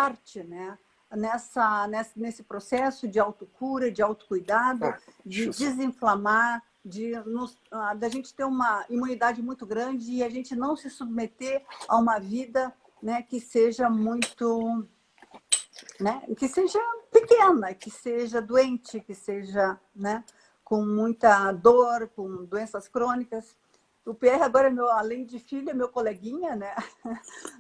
parte, né, nesse processo de autocura, de autocuidado, de desinflamar, da gente ter uma imunidade muito grande e a gente não se submeter a uma vida, né, que seja muito, né, que seja pequena, que seja doente, que seja, né, com muita dor, com doenças crônicas. O Pierre agora, além de filho, é meu coleguinha, né?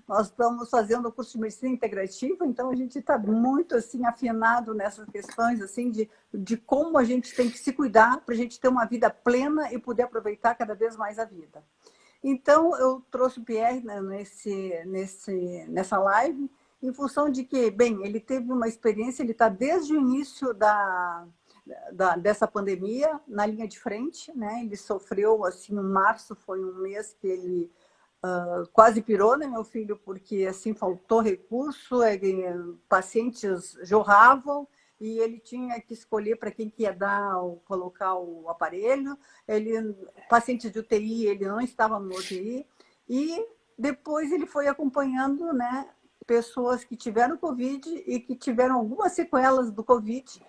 Nós estamos fazendo o curso de medicina integrativa, então a gente está muito assim afinado nessas questões assim de como a gente tem que se cuidar para a gente ter uma vida plena e poder aproveitar cada vez mais a vida. Então eu trouxe o Pierre, né, nessa live em função de que, bem, ele teve uma experiência, ele está desde o início dessa pandemia na linha de frente, né? Ele sofreu, assim, em março foi um mês que ele quase pirou, né, meu filho, porque assim faltou recurso, pacientes jorravam e ele tinha que escolher para quem que ia colocar o aparelho. Pacientes de UTI, ele não estava no UTI e depois ele foi acompanhando, né, pessoas que tiveram Covid e que tiveram algumas sequelas do Covid.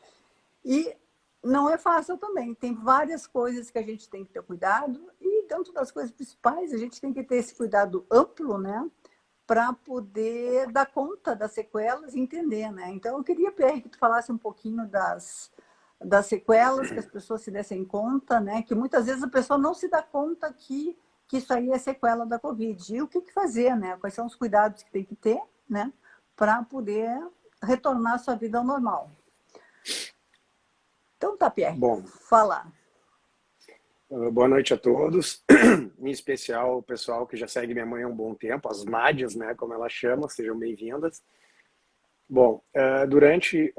E não é fácil também. Tem várias coisas que a gente tem que ter cuidado e dentro das coisas principais a gente tem que ter esse cuidado amplo, né, para poder dar conta das sequelas e entender, né? Então eu queria, Pierre, que tu falasse um pouquinho das sequelas, que as pessoas se dessem conta, né, que muitas vezes a pessoa não se dá conta que isso aí é sequela da Covid. E o que fazer, né? Quais são os cuidados que tem que ter, né, para poder retornar à sua vida ao normal. Então tá, Pierre, bom, fala. Boa noite a todos, em especial o pessoal que já segue minha mãe há um bom tempo, as Nádias, né, como ela chama, sejam bem-vindas. Bom, durante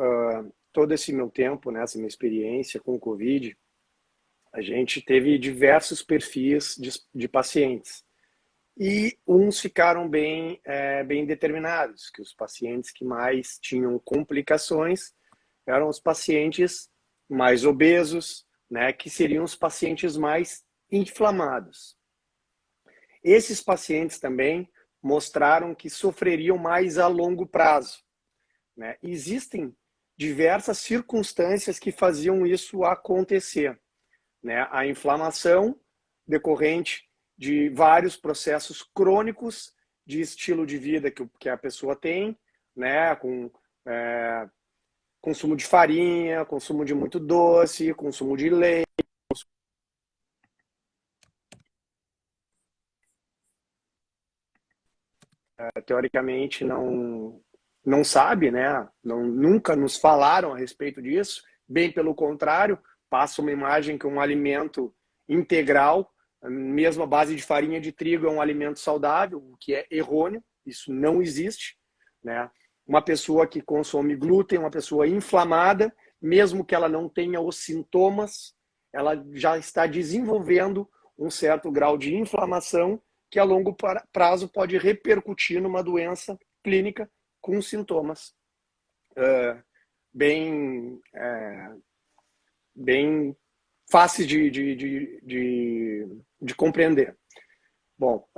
todo esse meu tempo, né, essa minha experiência com o Covid, a gente teve diversos perfis de pacientes. E uns ficaram bem determinados, que os pacientes que mais tinham complicações eram os pacientes mais obesos, né, que seriam os pacientes mais inflamados. Esses pacientes também mostraram que sofreriam mais a longo prazo, né? Existem diversas circunstâncias que faziam isso acontecer, né? A inflamação decorrente de vários processos crônicos de estilo de vida que a pessoa tem, né, com consumo de farinha, consumo de muito doce, consumo de leite. Teoricamente não sabe, né? Nunca nos falaram a respeito disso. Bem pelo contrário, passa uma imagem que um alimento integral, mesmo a base de farinha de trigo, é um alimento saudável, o que é errôneo. Isso não existe, né? Uma pessoa que consome glúten, uma pessoa inflamada, mesmo que ela não tenha os sintomas, ela já está desenvolvendo um certo grau de inflamação que a longo prazo pode repercutir numa doença clínica com sintomas bem fáceis de compreender. Bom,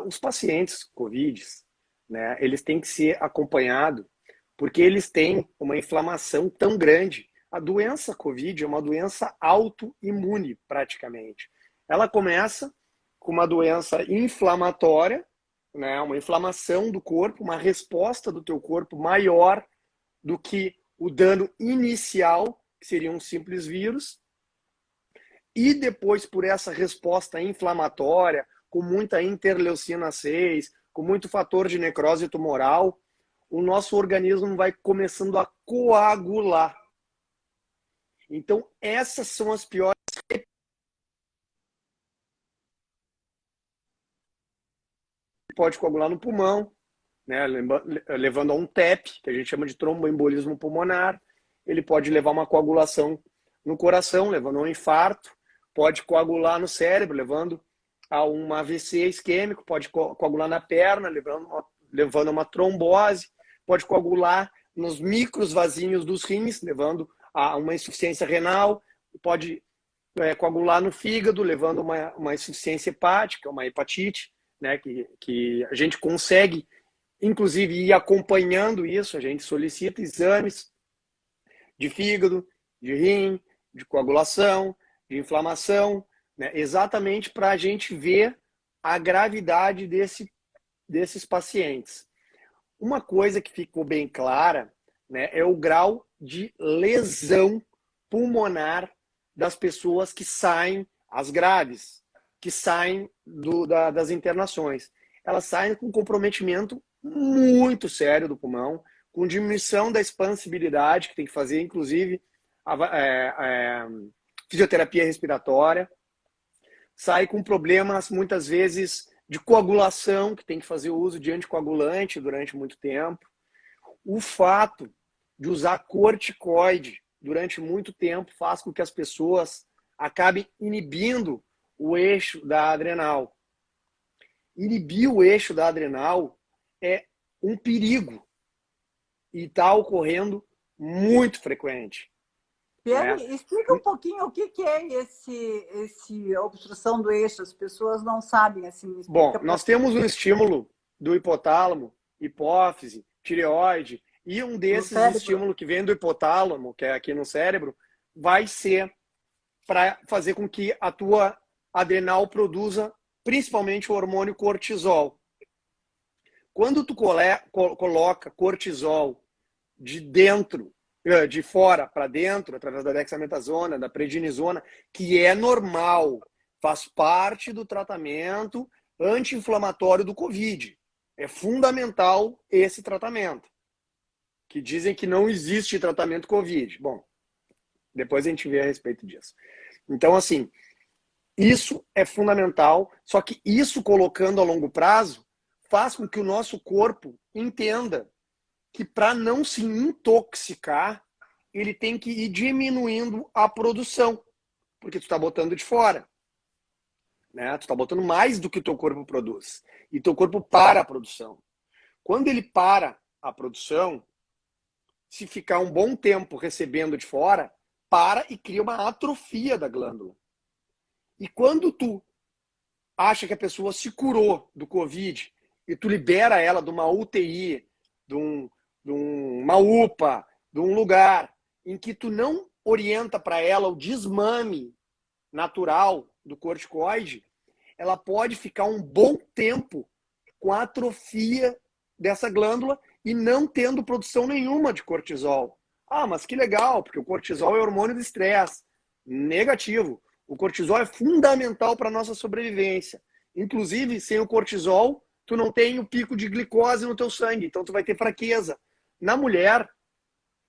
os pacientes COVID, né, eles têm que ser acompanhados porque eles têm uma inflamação tão grande. A doença COVID é uma doença autoimune, praticamente. Ela começa com uma doença inflamatória, né, uma inflamação do corpo, uma resposta do teu corpo maior do que o dano inicial, que seria um simples vírus. E depois, por essa resposta inflamatória, com muita interleucina 6, com muito fator de necrose tumoral, o nosso organismo vai começando a coagular. Então, essas são as piores. Pode coagular no pulmão, né, levando a um TEP, que a gente chama de tromboembolismo pulmonar. Ele pode levar uma coagulação no coração, levando a um infarto. Pode coagular no cérebro, levando a um AVC isquêmico. Pode coagular na perna, levando a uma trombose. Pode coagular nos micros vasinhos dos rins, levando a uma insuficiência renal. Pode coagular no fígado, levando a uma insuficiência hepática, uma hepatite, né, que a gente consegue inclusive ir acompanhando isso, a gente solicita exames de fígado, de rim, de coagulação, de inflamação, né? Exatamente para a gente ver a gravidade desses pacientes. Uma coisa que ficou bem clara, né, é o grau de lesão pulmonar das pessoas que saem, as graves, que saem das internações. Elas saem com comprometimento muito sério do pulmão, com diminuição da expansibilidade, que tem que fazer, inclusive, fisioterapia respiratória. Sai com problemas, muitas vezes, de coagulação, que tem que fazer o uso de anticoagulante durante muito tempo. O fato de usar corticoide durante muito tempo faz com que as pessoas acabem inibindo o eixo da adrenal. Inibir o eixo da adrenal é um perigo e está ocorrendo muito frequente. Pierre, explica um pouquinho o que é esse obstrução do eixo. As pessoas não sabem assim. Bom, nós temos um estímulo do hipotálamo, hipófise, tireoide, e um desses estímulos que vem do hipotálamo, que é aqui no cérebro, vai ser para fazer com que a tua adrenal produza principalmente o hormônio cortisol. Quando tu coloca cortisol de fora para dentro, através da dexametasona, da prednisona, que é normal, faz parte do tratamento anti-inflamatório do Covid. É fundamental esse tratamento. Que dizem que não existe tratamento Covid. Bom, depois a gente vê a respeito disso. Então, assim, isso é fundamental, só que isso colocando a longo prazo faz com que o nosso corpo entenda que para não se intoxicar, ele tem que ir diminuindo a produção, porque tu está botando de fora. Né? Tu está botando mais do que o teu corpo produz. E teu corpo para a produção. Quando ele para a produção, se ficar um bom tempo recebendo de fora, para e cria uma atrofia da glândula. E quando tu acha que a pessoa se curou do Covid e tu libera ela de uma UTI, de uma UPA, de um lugar em que tu não orienta para ela o desmame natural do corticoide, ela pode ficar um bom tempo com a atrofia dessa glândula e não tendo produção nenhuma de cortisol. Ah, mas que legal, porque o cortisol é hormônio do estresse. Negativo. O cortisol é fundamental para a nossa sobrevivência. Inclusive, sem o cortisol, tu não tem o pico de glicose no teu sangue, então tu vai ter fraqueza. Na mulher,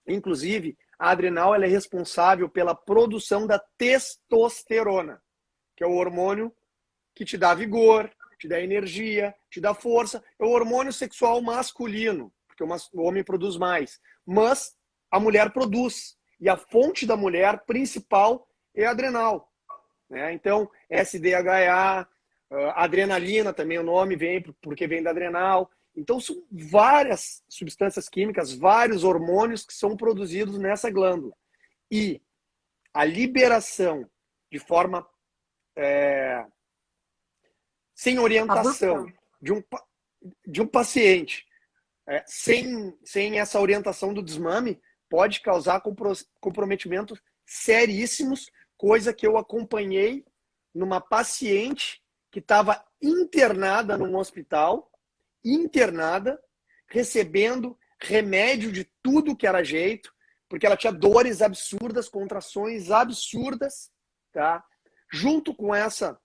inclusive, a adrenal ela é responsável pela produção da testosterona, que é o hormônio que te dá vigor, te dá energia, te dá força. É o hormônio sexual masculino, porque o homem produz mais. Mas a mulher produz. E a fonte da mulher principal é a adrenal. Né? Então, SDHA, adrenalina também o nome vem porque vem da adrenal. Então, são várias substâncias químicas, vários hormônios que são produzidos nessa glândula. E a liberação de forma sem orientação de um paciente, sem essa orientação do desmame, pode causar comprometimentos seríssimos, coisa que eu acompanhei numa paciente que estava internada num hospital, recebendo remédio de tudo que era jeito, porque ela tinha dores absurdas, contrações absurdas, tá? Junto com essa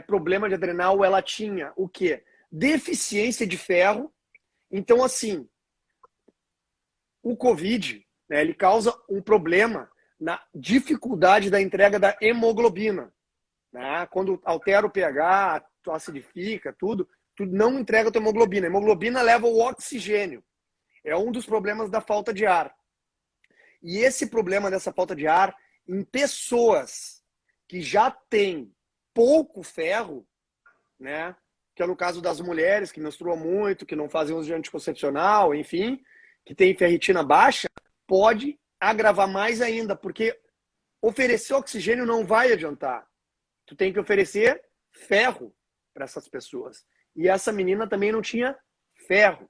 problema de adrenal, ela tinha o quê? Deficiência de ferro. Então, assim, o Covid, né, ele causa um problema na dificuldade da entrega da hemoglobina. Né? Quando altera o pH, tu acidifica, tudo não entrega a tua hemoglobina. A hemoglobina leva o oxigênio. É um dos problemas da falta de ar. E esse problema dessa falta de ar, em pessoas que já têm pouco ferro, né? Que é no caso das mulheres que menstruam muito, que não fazem uso de anticoncepcional, enfim, que tem ferritina baixa, pode agravar mais ainda, porque oferecer oxigênio não vai adiantar. Tu tem que oferecer ferro para essas pessoas. E essa menina também não tinha ferro.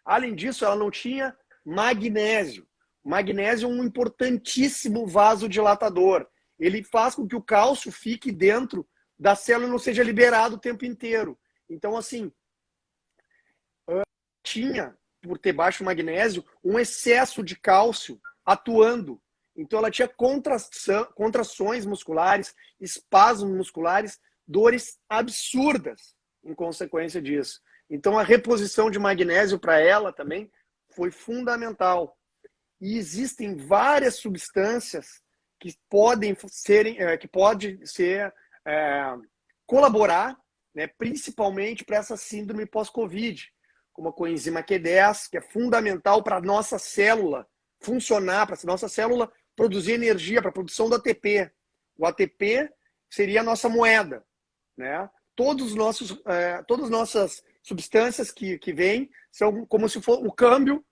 Além disso, ela não tinha magnésio. O magnésio é um importantíssimo vasodilatador. Ele faz com que o cálcio fique dentro da célula e não seja liberado o tempo inteiro. Então, assim, tinha, por ter baixo magnésio, um excesso de cálcio atuando. Então, ela tinha contrações musculares, espasmos musculares, dores absurdas em consequência disso. Então, a reposição de magnésio para ela também foi fundamental. E existem várias substâncias que podem colaborar, né, principalmente para essa síndrome pós-Covid, como a coenzima Q10, que é fundamental para a nossa célula funcionar, para a nossa célula produzir energia, para a produção do ATP. O ATP seria a nossa moeda, né? Todas as nossas substâncias que vêm são como se fosse o câmbio,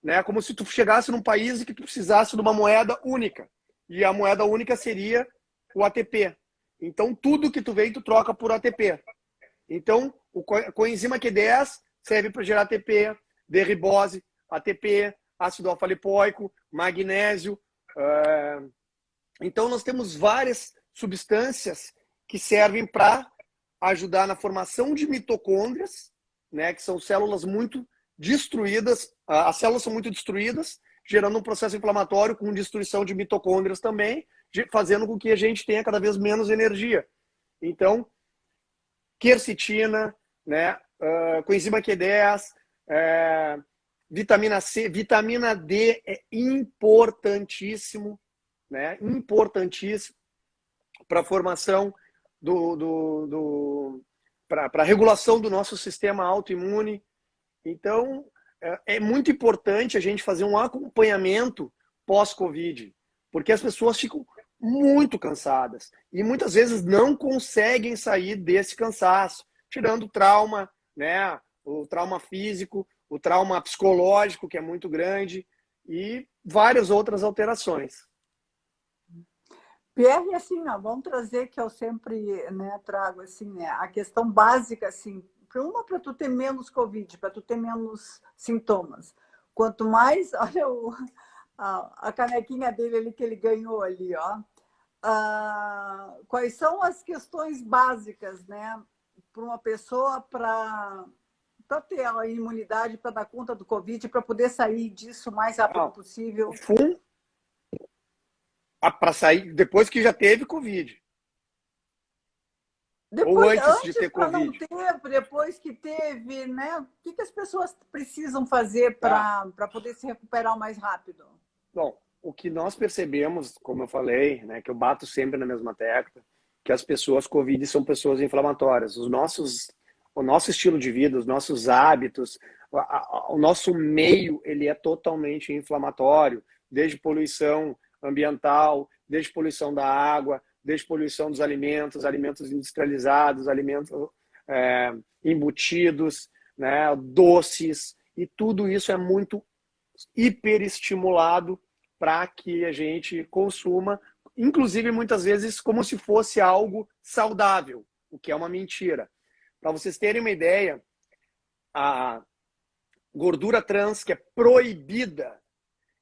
né? Como se tu chegasse num país e que tu precisasse de uma moeda única. E a moeda única seria o ATP. Então, tudo que tu vem, tu troca por ATP. Então, a coenzima Q10 serve para gerar ATP, D-ribose, ATP, ácido alfa-lipoico, magnésio. Então, nós temos várias substâncias que servem para ajudar na formação de mitocôndrias, né, que são células muito destruídas. As células são muito destruídas, gerando um processo inflamatório com destruição de mitocôndrias também, fazendo com que a gente tenha cada vez menos energia. Então, quercetina, né, coenzima Q10, vitamina C, vitamina D é importantíssimo, né, importantíssimo para a formação para a regulação do nosso sistema autoimune. Então, é muito importante a gente fazer um acompanhamento pós-Covid, porque as pessoas ficam muito cansadas e muitas vezes não conseguem sair desse cansaço, tirando o trauma, né, o trauma físico, o trauma psicológico, que é muito grande, e várias outras alterações. Pierre, assim, ó, vamos trazer que eu sempre, né, trago assim, né, a questão básica, assim, para tu ter menos Covid, para tu ter menos sintomas. Quanto mais, olha a canequinha dele ali que ele ganhou ali, ó. Quais são as questões básicas, né, para uma pessoa para ter a imunidade para dar conta do Covid, para poder sair disso o mais rápido possível? Para sair depois que já teve Covid. Depois, ou antes de ter Covid. Não ter, depois que teve, né? O que as pessoas precisam fazer para poder se recuperar o mais rápido? Bom, o que nós percebemos, como eu falei, né, que eu bato sempre na mesma tecla, que as pessoas Covid são pessoas inflamatórias. O nosso estilo de vida, os nossos hábitos, o nosso meio, ele é totalmente inflamatório, desde poluição ambiental, desde poluição da água, desde poluição dos alimentos, alimentos industrializados, alimentos embutidos, né, doces, e tudo isso é muito hiperestimulado para que a gente consuma, inclusive muitas vezes como se fosse algo saudável, o que é uma mentira. Para vocês terem uma ideia, a gordura trans, que é proibida,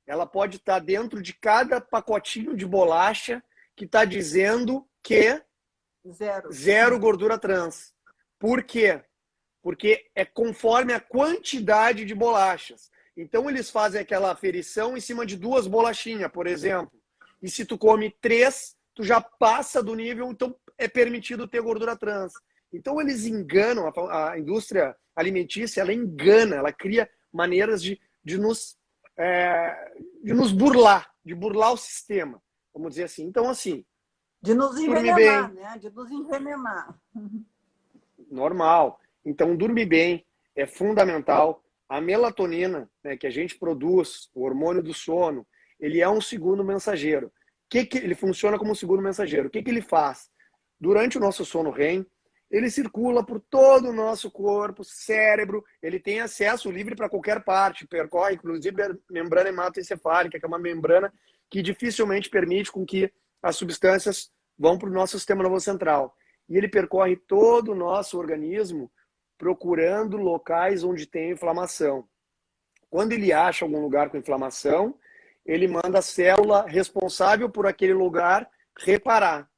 ela pode estar dentro de cada pacotinho de bolacha que está dizendo que zero gordura trans. Por quê? Porque é conforme a quantidade de bolachas. Então, eles fazem aquela aferição em cima de 2 bolachinhas, por exemplo. E se tu come 3, tu já passa do nível, então é permitido ter gordura trans. Então, eles enganam, a indústria alimentícia, ela engana, ela cria maneiras de nos burlar, de burlar o sistema, vamos dizer assim. Então, assim, de nos envenenar, né? De nos envenenar. Normal. Então, dormir bem é fundamental. A melatonina, né, que a gente produz, o hormônio do sono, ele é um segundo mensageiro. Ele funciona como um segundo mensageiro. O que ele faz? Durante o nosso sono REM, ele circula por todo o nosso corpo, cérebro, ele tem acesso livre para qualquer parte, percorre inclusive a membrana hematoencefálica, que é uma membrana que dificilmente permite com que as substâncias vão para o nosso sistema nervoso central. E ele percorre todo o nosso organismo procurando locais onde tem inflamação. Quando ele acha algum lugar com inflamação, ele manda a célula responsável por aquele lugar reparar.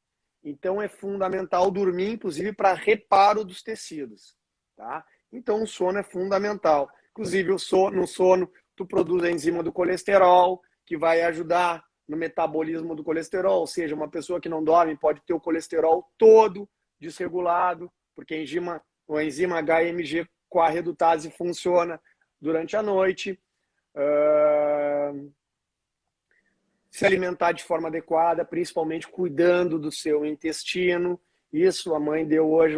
Então, é fundamental dormir, inclusive, para reparo dos tecidos. Tá? Então, o sono é fundamental. Inclusive, no sono, tu produz a enzima do colesterol, que vai ajudar no metabolismo do colesterol. Ou seja, uma pessoa que não dorme pode ter o colesterol todo desregulado, porque a enzima HMG com a redutase funciona durante a noite. Se alimentar de forma adequada, principalmente cuidando do seu intestino. Isso, a mãe deu hoje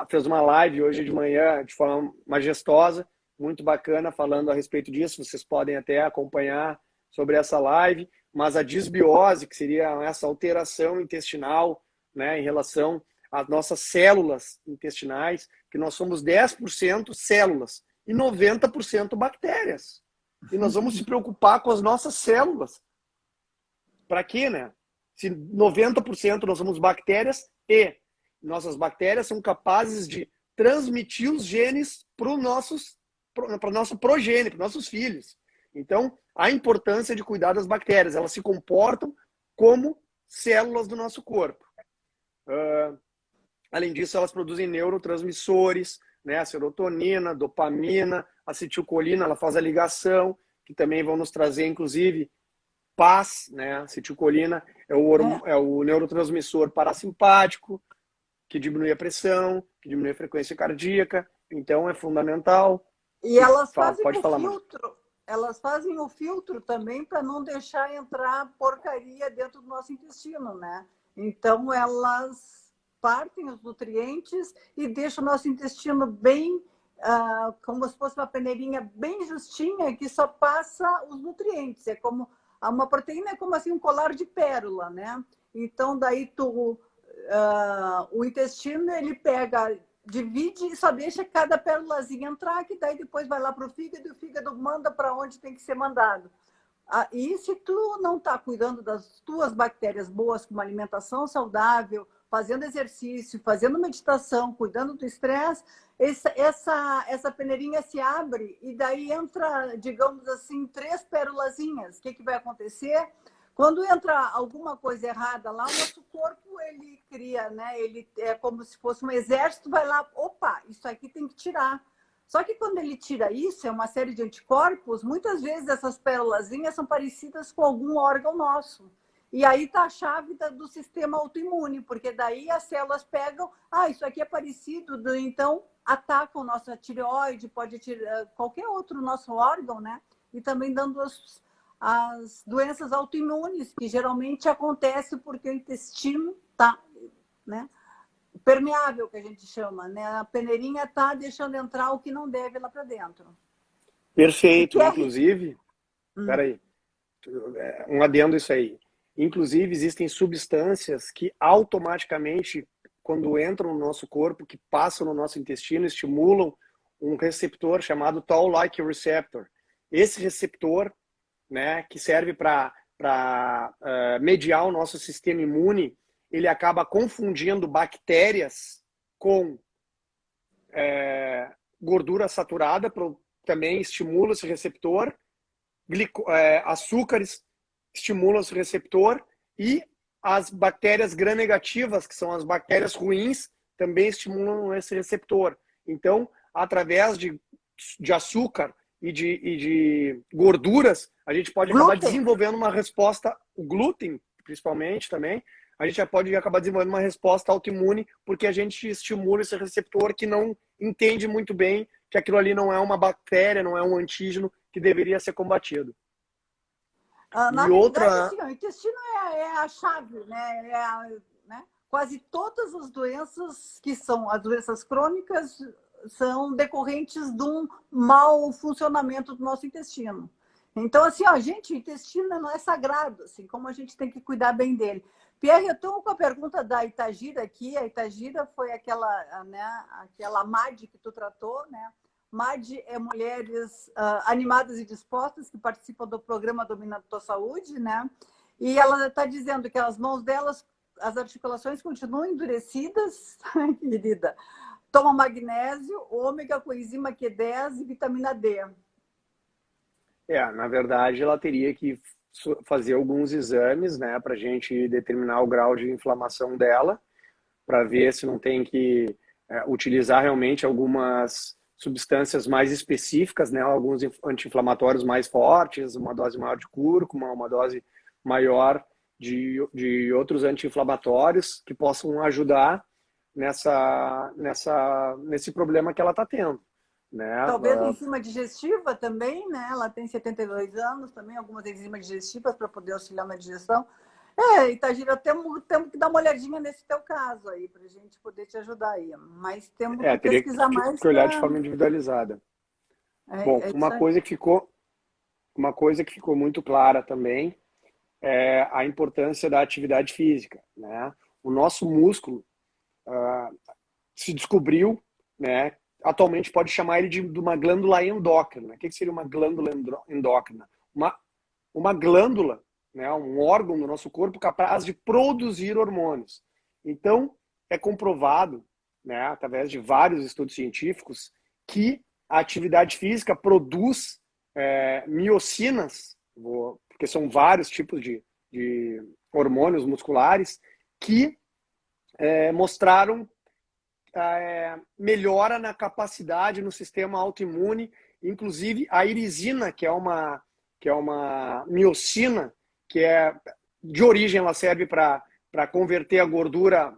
fez uma live hoje de manhã de forma majestosa, muito bacana, falando a respeito disso. Vocês podem até acompanhar sobre essa live. Mas a disbiose, que seria essa alteração intestinal, né, em relação às nossas células intestinais, que nós somos 10% células e 90% bactérias. E nós vamos se preocupar com as nossas células. Para quê, né? Se 90% nós somos bactérias e nossas bactérias são capazes de transmitir os genes para a nossa progênie, para os nossos filhos. Então, a importância de cuidar das bactérias. Elas se comportam como células do nosso corpo. Além disso, elas produzem neurotransmissores, né? A serotonina, dopamina, acetilcolina, ela faz a ligação, que também vão nos trazer, inclusive, paz, né? A acetilcolina é o neurotransmissor parasimpático, que diminui a pressão, que diminui a frequência cardíaca, então é fundamental. E elas fazem Pode falar, filtro. Elas fazem o filtro também para não deixar entrar porcaria dentro do nosso intestino, né? Então, elas partem os nutrientes e deixam o nosso intestino bem, como se fosse uma peneirinha bem justinha, que só passa os nutrientes. É como uma proteína, é como assim um colar de pérola, né? Então, daí o intestino, ele pega, divide e só deixa cada pérolazinha entrar, que daí depois vai lá para o fígado e o fígado manda para onde tem que ser mandado. E se tu não está cuidando das tuas bactérias boas, com uma alimentação saudável, fazendo exercício, fazendo meditação, cuidando do estresse, essa peneirinha se abre e daí entra, digamos assim, 3 pérolazinhas. O que vai acontecer? Quando entra alguma coisa errada lá, o nosso corpo, ele cria, né? Ele é como se fosse um exército, vai lá, opa, isso aqui tem que tirar. Só que quando ele tira isso, é uma série de anticorpos, muitas vezes essas pérolazinhas são parecidas com algum órgão nosso. E aí está a chave do sistema autoimune, porque daí as células pegam, isso aqui é parecido, então atacam nossa tireoide, pode tirar qualquer outro nosso órgão, né? E também dando as doenças autoimunes, que geralmente acontecem porque o intestino está, né, permeável, que a gente chama, né? A peneirinha está deixando entrar o que não deve lá para dentro. Perfeito, inclusive, peraí, um adendo isso aí. Inclusive, existem substâncias que automaticamente, quando entram no nosso corpo, que passam no nosso intestino, estimulam um receptor chamado Toll-like receptor. Esse receptor, né, que serve para mediar o nosso sistema imune, ele acaba confundindo bactérias com gordura saturada, também estimula esse receptor, açúcares estimulam esse receptor, e as bactérias gram-negativas, que são as bactérias ruins, também estimulam esse receptor. Então, através de açúcar e de gorduras, a gente pode acabar desenvolvendo uma resposta, o glúten, principalmente também, a gente já pode acabar desenvolvendo uma resposta autoimune, porque a gente estimula esse receptor que não entende muito bem que aquilo ali não é uma bactéria, não é um antígeno que deveria ser combatido. Na realidade, assim, o intestino é a chave, né? Né? Quase todas as doenças que são as doenças crônicas são decorrentes de um mau funcionamento do nosso intestino. Então, assim, gente, o intestino não é sagrado, assim, como a gente tem que cuidar bem dele. Pierre, eu estou com a pergunta da Itagira aqui. A Itagira foi aquela, né, aquela MAD que tu tratou, né? MAD é Mulheres Animadas e Dispostas, que participam do programa Dominando Tua Saúde, né? E ela está dizendo que as mãos delas, as articulações continuam endurecidas, querida. Toma magnésio, ômega, coenzima Q10 e vitamina D. Na verdade, ela teria que fazer alguns exames, né, para a gente determinar o grau de inflamação dela, para ver se não tem que utilizar realmente algumas substâncias mais específicas, né, alguns anti-inflamatórios mais fortes, uma dose maior de cúrcuma, uma dose maior de outros anti-inflamatórios que possam ajudar nesse problema que ela está tendo, né? Talvez enzima digestiva também, né? Ela tem 72 anos também, algumas enzimas digestivas para poder auxiliar na digestão. Itagira, temos que dar uma olhadinha nesse teu caso aí, para a gente poder te ajudar aí. Mas temos que Teria pesquisar mais que olhar de para... forma individualizada. Bom, É isso aí. uma coisa que ficou muito clara também é a importância da atividade física, né? O nosso músculo se descobriu, né? Atualmente pode chamar ele de uma glândula endócrina. O que seria uma glândula endócrina? Uma glândula, né? Um órgão do nosso corpo capaz de produzir hormônios. Então, é comprovado, né, através de vários estudos científicos, que a atividade física produz miocinas, porque são vários tipos de hormônios musculares, que mostraram melhora na capacidade no sistema autoimune, inclusive a irisina, que é uma miocina, que de origem ela serve para converter a gordura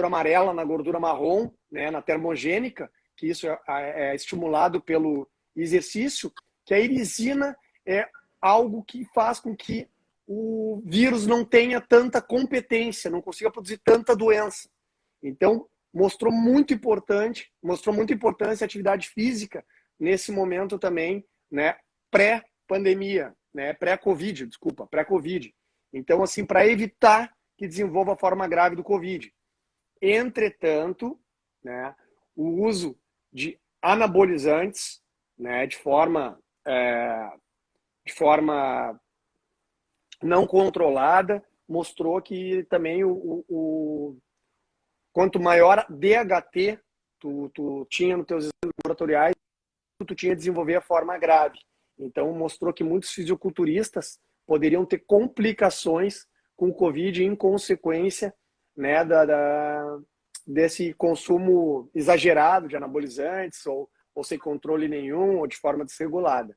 amarela na gordura marrom, né, na termogênica, que isso é estimulado pelo exercício, que a irisina é algo que faz com que o vírus não tenha tanta competência, não consiga produzir tanta doença. Então, mostrou muito importância a atividade física nesse momento também, né, pré-pandemia, né, pré-Covid. Então, assim, para evitar que desenvolva a forma grave do Covid. Entretanto, né, o uso de anabolizantes, né, de forma não controlada, mostrou que também quanto maior DHT tu tinha nos teus exames laboratoriais, tu tinha desenvolver a forma grave. Então, mostrou que muitos fisiculturistas poderiam ter complicações com o Covid em consequência, né, desse consumo exagerado de anabolizantes ou sem controle nenhum ou de forma desregulada,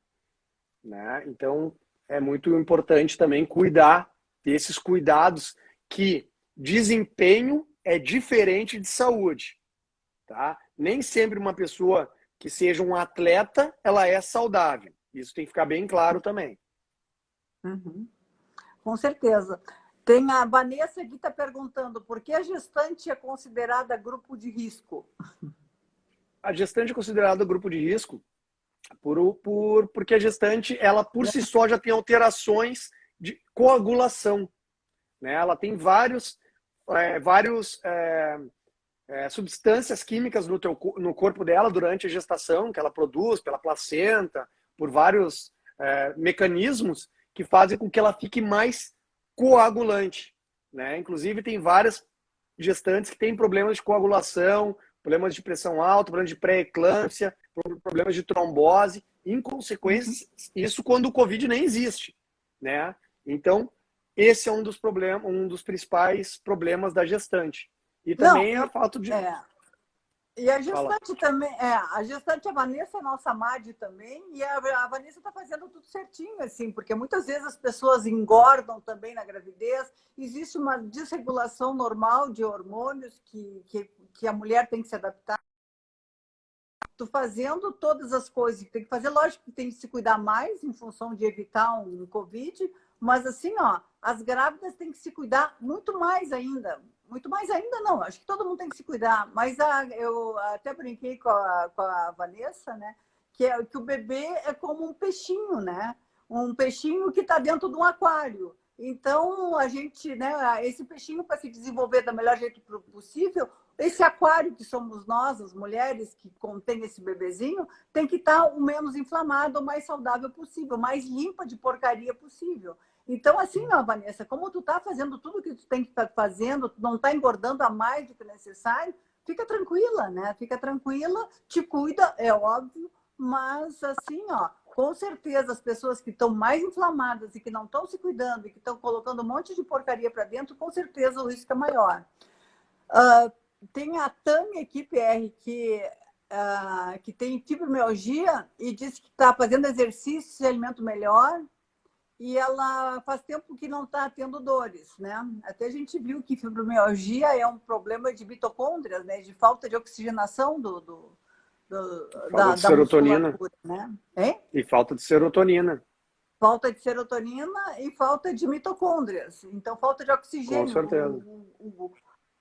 né? Então, é muito importante também cuidar desses cuidados, que desempenho é diferente de saúde, tá? Nem sempre uma pessoa que seja um atleta, ela é saudável. Isso tem que ficar bem claro também. Uhum. Com certeza. Tem a Vanessa que está perguntando por que a gestante é considerada grupo de risco? A gestante é considerada grupo de risco porque a gestante, ela por si só já tem alterações de coagulação, né? Ela tem vários substâncias químicas no corpo dela durante a gestação, que ela produz pela placenta, por vários mecanismos que fazem com que ela fique mais coagulante, né? Inclusive, tem várias gestantes que têm problemas de coagulação, problemas de pressão alta, problemas de pré-eclâmpsia, problemas de trombose, em consequência, isso quando o Covid nem existe, né? Então, esse é um dos principais problemas da gestante. E também é o fato de... E a gestante também, a gestante, a Vanessa, é nossa MAD também, e a Vanessa está fazendo tudo certinho, assim, porque muitas vezes as pessoas engordam também na gravidez, existe uma desregulação normal de hormônios que a mulher tem que se adaptar. Tu fazendo todas as coisas que tem que fazer, lógico que tem que se cuidar mais em função de evitar um Covid, mas assim, ó, as grávidas têm que se cuidar muito mais ainda. Muito mais ainda não, acho que todo mundo tem que se cuidar. Mas eu até brinquei com a Vanessa, né? Que o bebê é como um peixinho, né? Um peixinho que está dentro de um aquário. Então, a gente, né? Esse peixinho, para se desenvolver da melhor jeito possível, esse aquário que somos nós, as mulheres que contém esse bebezinho, tem que estar o menos inflamado, o mais saudável possível, mais limpa de porcaria possível. Então, assim, ó, Vanessa, como tu tá fazendo tudo que tu tem que estar fazendo, tu não tá engordando a mais do que necessário, fica tranquila, né? Fica tranquila, te cuida, é óbvio, mas assim, ó, com certeza, as pessoas que estão mais inflamadas e que não estão se cuidando e que estão colocando um monte de porcaria para dentro, com certeza o risco é maior. Tem a Tami aqui, PR, que tem fibromialgia e disse que está fazendo exercício, se alimenta melhor, e ela faz tempo que não está tendo dores, né? Até a gente viu que fibromialgia é um problema de mitocôndrias, né? De falta de oxigenação Falta de da serotonina. musculatura, né? Hein? E falta de serotonina. Falta de serotonina e falta de mitocôndrias. Então, falta de Com oxigênio. certeza.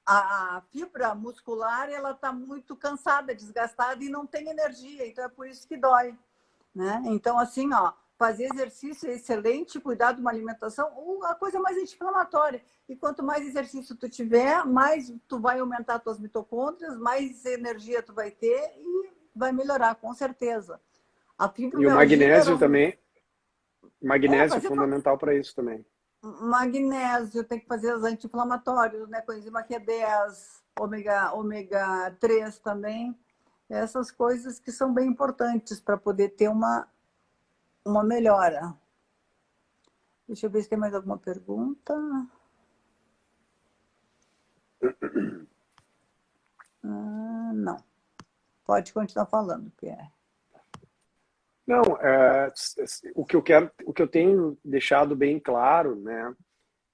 A fibra muscular, ela está muito cansada, desgastada e não tem energia. Então, é por isso que dói, né? Então, assim, ó, fazer exercício é excelente, cuidar de uma alimentação, a coisa mais anti-inflamatória. E quanto mais exercício tu tiver, mais tu vai aumentar tuas mitocôndrias, mais energia tu vai ter e vai melhorar, com certeza. A E o fibromialgia magnésio também. Magnésio é fazer fundamental para isso também. magnésio, tem que fazer os anti-inflamatórios, né? Coenzima Q10, ômega 3 também. Essas coisas que são bem importantes para poder ter uma melhora. Deixa eu ver se tem mais alguma pergunta. Não. Pode continuar falando, Pierre. Não, o que eu tenho deixado bem claro, né,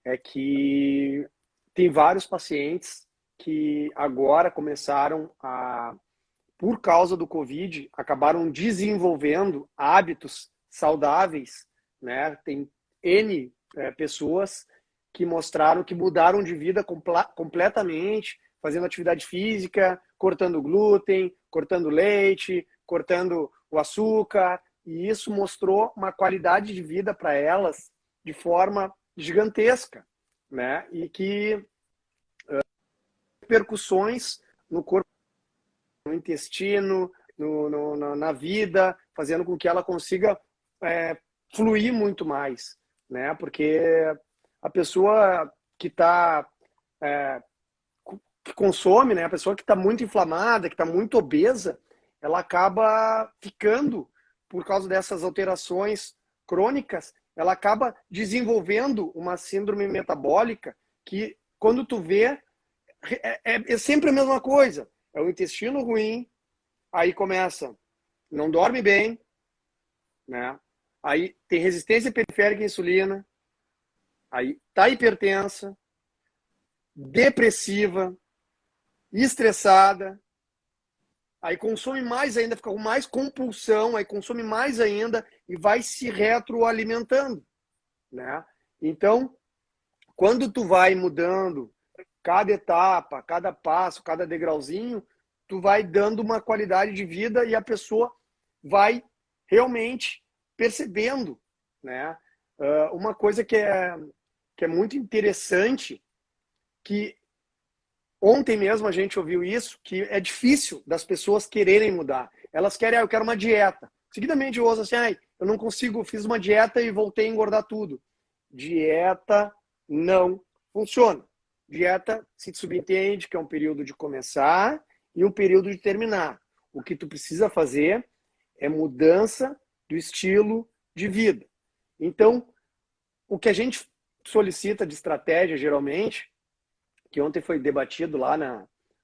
é que tem vários pacientes que agora começaram a, por causa do Covid, acabaram desenvolvendo hábitos saudáveis, né? Tem N pessoas que mostraram que mudaram de vida completamente, fazendo atividade física, cortando glúten, cortando leite, cortando o açúcar, e isso mostrou uma qualidade de vida para elas de forma gigantesca, né? E que repercussões no corpo, no intestino, na vida, fazendo com que ela consiga fluir muito mais, né? Porque a pessoa que está que consome, né? A pessoa que está muito inflamada, que está muito obesa, ela acaba ficando, por causa dessas alterações crônicas, ela acaba desenvolvendo uma síndrome metabólica que, quando tu vê, é sempre a mesma coisa. É o intestino ruim, aí começa, não dorme bem, né? Aí tem resistência periférica à insulina, aí tá hipertensa, depressiva, estressada, aí consome mais ainda, fica com mais compulsão, aí consome mais ainda e vai se retroalimentando, né? Então, quando tu vai mudando cada etapa, cada passo, cada degrauzinho, tu vai dando uma qualidade de vida e a pessoa vai realmente percebendo, né? Uma coisa que é muito interessante, que ontem mesmo a gente ouviu isso, que é difícil das pessoas quererem mudar. Elas querem, eu quero uma dieta. Seguidamente eu ouço assim, eu não consigo, fiz uma dieta e voltei a engordar tudo. Dieta não funciona. Dieta se subentende que é um período de começar e um período de terminar. O que tu precisa fazer é mudança do estilo de vida. Então, o que a gente solicita de estratégia, geralmente, que ontem foi debatido lá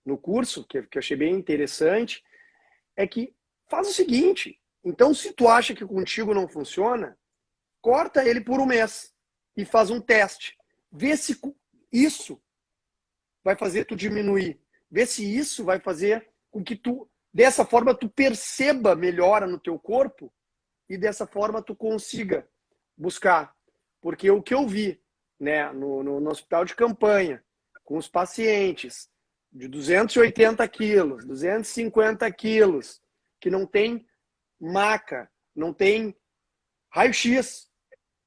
no curso, que eu achei bem interessante, é que faz o seguinte, então se tu acha que contigo não funciona, corta ele por um mês e faz um teste. Vê se isso vai fazer tu diminuir. Vê se isso vai fazer com que tu, dessa forma, tu perceba melhora no teu corpo e dessa forma tu consiga buscar. Porque o que eu vi, né, no hospital de campanha, com os pacientes de 280 quilos, 250 quilos, que não tem maca, não tem raio-x,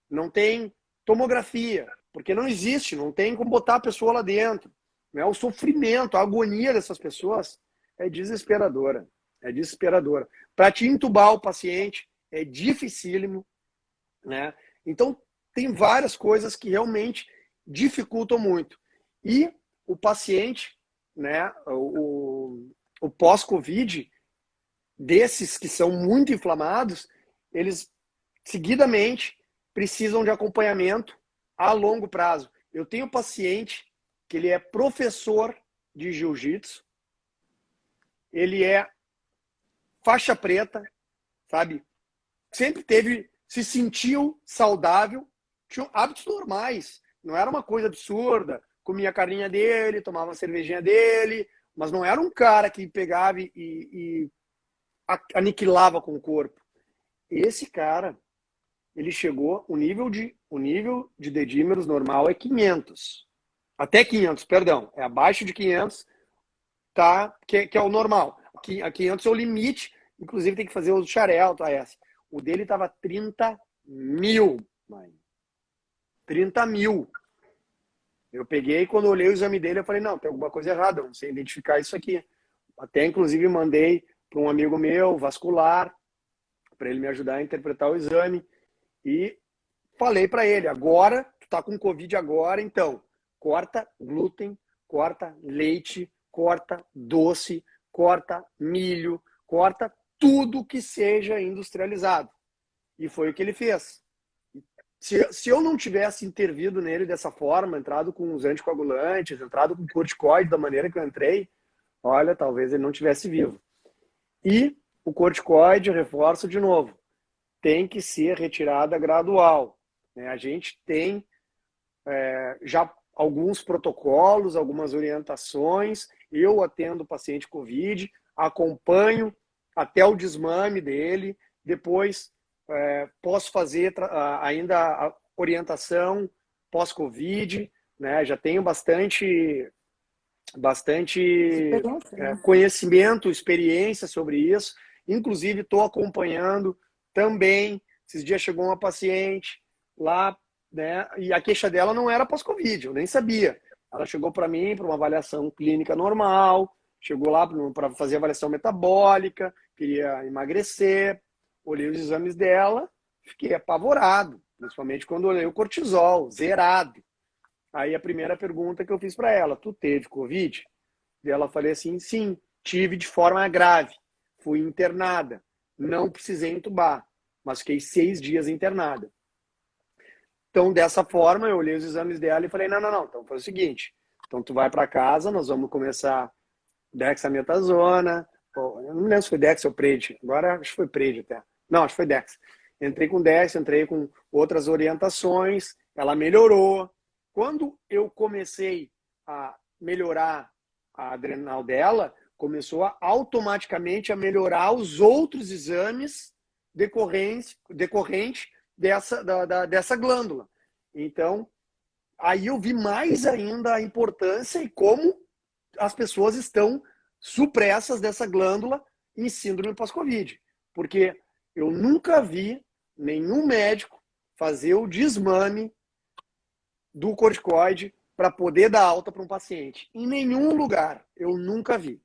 não tem tomografia, porque não existe, não tem como botar a pessoa lá dentro. Né? O sofrimento, a agonia dessas pessoas é desesperadora. É desesperadora. Para te entubar o paciente é dificílimo, né? Então, tem várias coisas que realmente dificultam muito. E o paciente, né, o pós-Covid, desses que são muito inflamados, eles seguidamente precisam de acompanhamento a longo prazo. Eu tenho paciente que ele é professor de jiu-jitsu, ele é faixa preta, sabe? Sempre se sentiu saudável, tinha hábitos normais, não era uma coisa absurda, comia a carninha dele, tomava a cervejinha dele, mas não era um cara que pegava e aniquilava com o corpo. Esse cara, ele chegou, o nível de dedímeros normal é 500. Até 500, perdão. É abaixo de 500, tá? Que é o normal. A 500 é o limite. Inclusive tem que fazer o xarel, tá? Essa. O dele tava 30 mil, mãe. 30 mil. Eu peguei, quando eu olhei o exame dele, eu falei, não, tem alguma coisa errada, eu não sei identificar isso aqui. Até, inclusive, mandei para um amigo meu, vascular, para ele me ajudar a interpretar o exame. E falei para ele, agora, tu tá com Covid agora, então, corta glúten, corta leite, corta doce, corta milho, corta tudo que seja industrializado. E foi o que ele fez. Se eu não tivesse intervido nele dessa forma, entrado com os anticoagulantes, entrado com corticoide da maneira que eu entrei, olha, talvez ele não tivesse vivo. E o corticoide, reforço de novo, tem que ser retirada gradual. A gente tem já alguns protocolos, algumas orientações. Eu atendo o paciente COVID, acompanho até o desmame dele, depois posso fazer ainda a orientação pós-Covid, né? Já tenho bastante conhecimento, experiência sobre isso. Inclusive, estou acompanhando também. Esses dias chegou uma paciente lá, né? E a queixa dela não era pós-Covid, eu nem sabia. Ela chegou para mim para uma avaliação clínica normal, chegou lá para fazer avaliação metabólica, queria emagrecer. Olhei os exames dela, fiquei apavorado, principalmente quando olhei o cortisol, zerado. Aí a primeira pergunta que eu fiz para ela, tu teve Covid? E ela falei assim, sim, tive de forma grave, fui internada, não precisei entubar, mas fiquei 6 dias internada. Então, dessa forma, eu olhei os exames dela e falei, não, então foi o seguinte, então tu vai para casa, nós vamos começar dexametasona, eu não lembro se foi Dex ou Pred, agora acho que foi Pred até. Não, acho que foi Dex. Entrei com Dex, entrei com outras orientações, ela melhorou. Quando eu comecei a melhorar a adrenal dela, começou automaticamente a melhorar os outros exames decorrente dessa glândula. Então, aí eu vi mais ainda a importância e como as pessoas estão supressas dessa glândula em síndrome pós-Covid. Porque eu nunca vi nenhum médico fazer o desmame do corticoide para poder dar alta para um paciente. Em nenhum lugar. Eu nunca vi.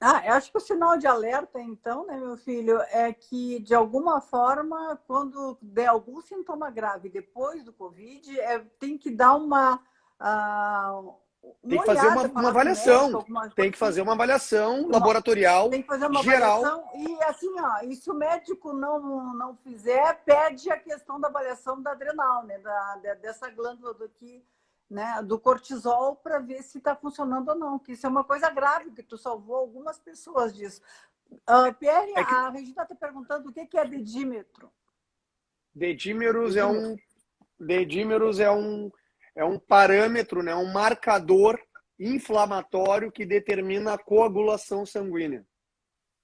Eu acho que o sinal de alerta, então, né, meu filho, é que, de alguma forma, quando der algum sintoma grave depois do Covid, tem que dar uma tem que fazer uma avaliação. Tem que fazer uma avaliação laboratorial tem que fazer uma geral. Avaliação, e assim, e se o médico não fizer, perde a questão da avaliação da adrenal, né? Dessa glândula né? Do cortisol, para ver se está funcionando ou não. Que isso é uma coisa grave, que tu salvou algumas pessoas disso. Pierre, a Regina está perguntando o que é dedímetro. Dedímeros é um parâmetro, né, um marcador inflamatório que determina a coagulação sanguínea,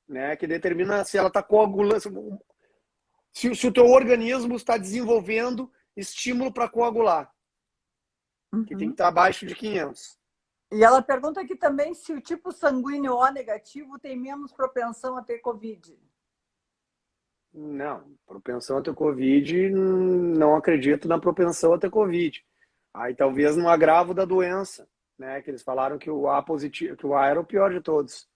né, que determina se ela está coagulando, se o teu organismo está desenvolvendo estímulo para coagular, que tem que estar abaixo de 500. E ela pergunta aqui também se o tipo sanguíneo O negativo tem menos propensão a ter Covid. Não, propensão a ter Covid, não acredito na propensão a ter Covid. Aí talvez no agravo da doença, né? Que eles falaram que o A positivo, que o A era o pior de todos.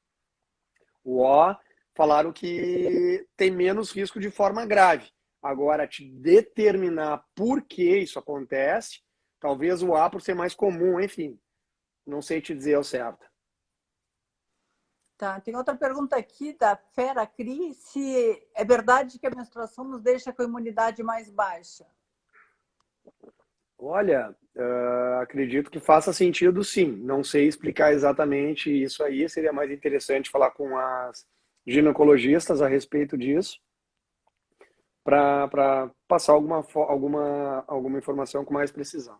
O O falaram que tem menos risco de forma grave. Agora, te determinar por que isso acontece, talvez o A por ser mais comum, enfim. Não sei te dizer ao certo. Tá, tem outra pergunta aqui da Fera Cri, se é verdade que a menstruação nos deixa com a imunidade mais baixa. Olha, acredito que faça sentido, sim. Não sei explicar exatamente isso aí. Seria mais interessante falar com as ginecologistas a respeito disso, para passar alguma informação com mais precisão.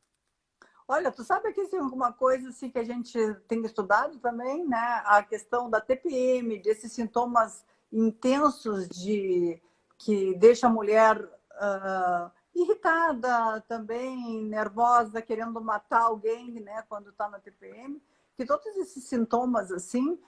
Olha, tu sabe que tem alguma coisa assim que a gente tem estudado também, né? A questão da TPM, desses sintomas intensos que deixa a mulher irritada também, nervosa, querendo matar alguém, né? Quando está na TPM, que todos esses sintomas assim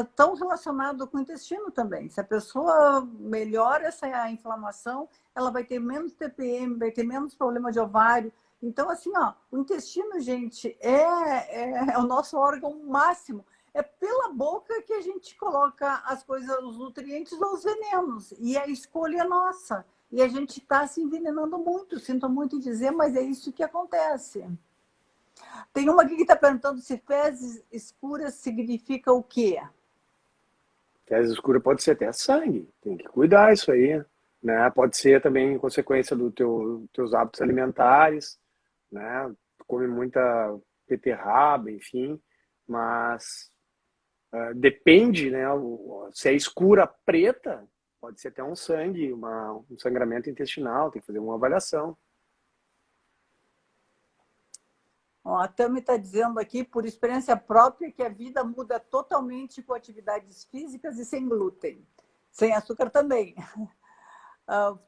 estão relacionados com o intestino também. Se a pessoa melhora essa inflamação, ela vai ter menos TPM, vai ter menos problema de ovário. Então, assim, ó, o intestino, gente, é o nosso órgão máximo. É pela boca que a gente coloca as coisas, os nutrientes ou os venenos. E a escolha é nossa. E a gente está se envenenando muito. Sinto muito em dizer, mas é isso que acontece. Tem uma aqui que está perguntando se fezes escuras significa o quê? Fezes escuras pode ser até sangue. Tem que cuidar isso aí, né? Pode ser também consequência dos teus hábitos alimentares, né? Come muita beterraba, enfim, mas depende, né? Se é escura preta, pode ser até um sangue, um sangramento intestinal, tem que fazer uma avaliação. Ó, a Tami está dizendo aqui, por experiência própria, que a vida muda totalmente com atividades físicas e sem glúten. Sem açúcar também.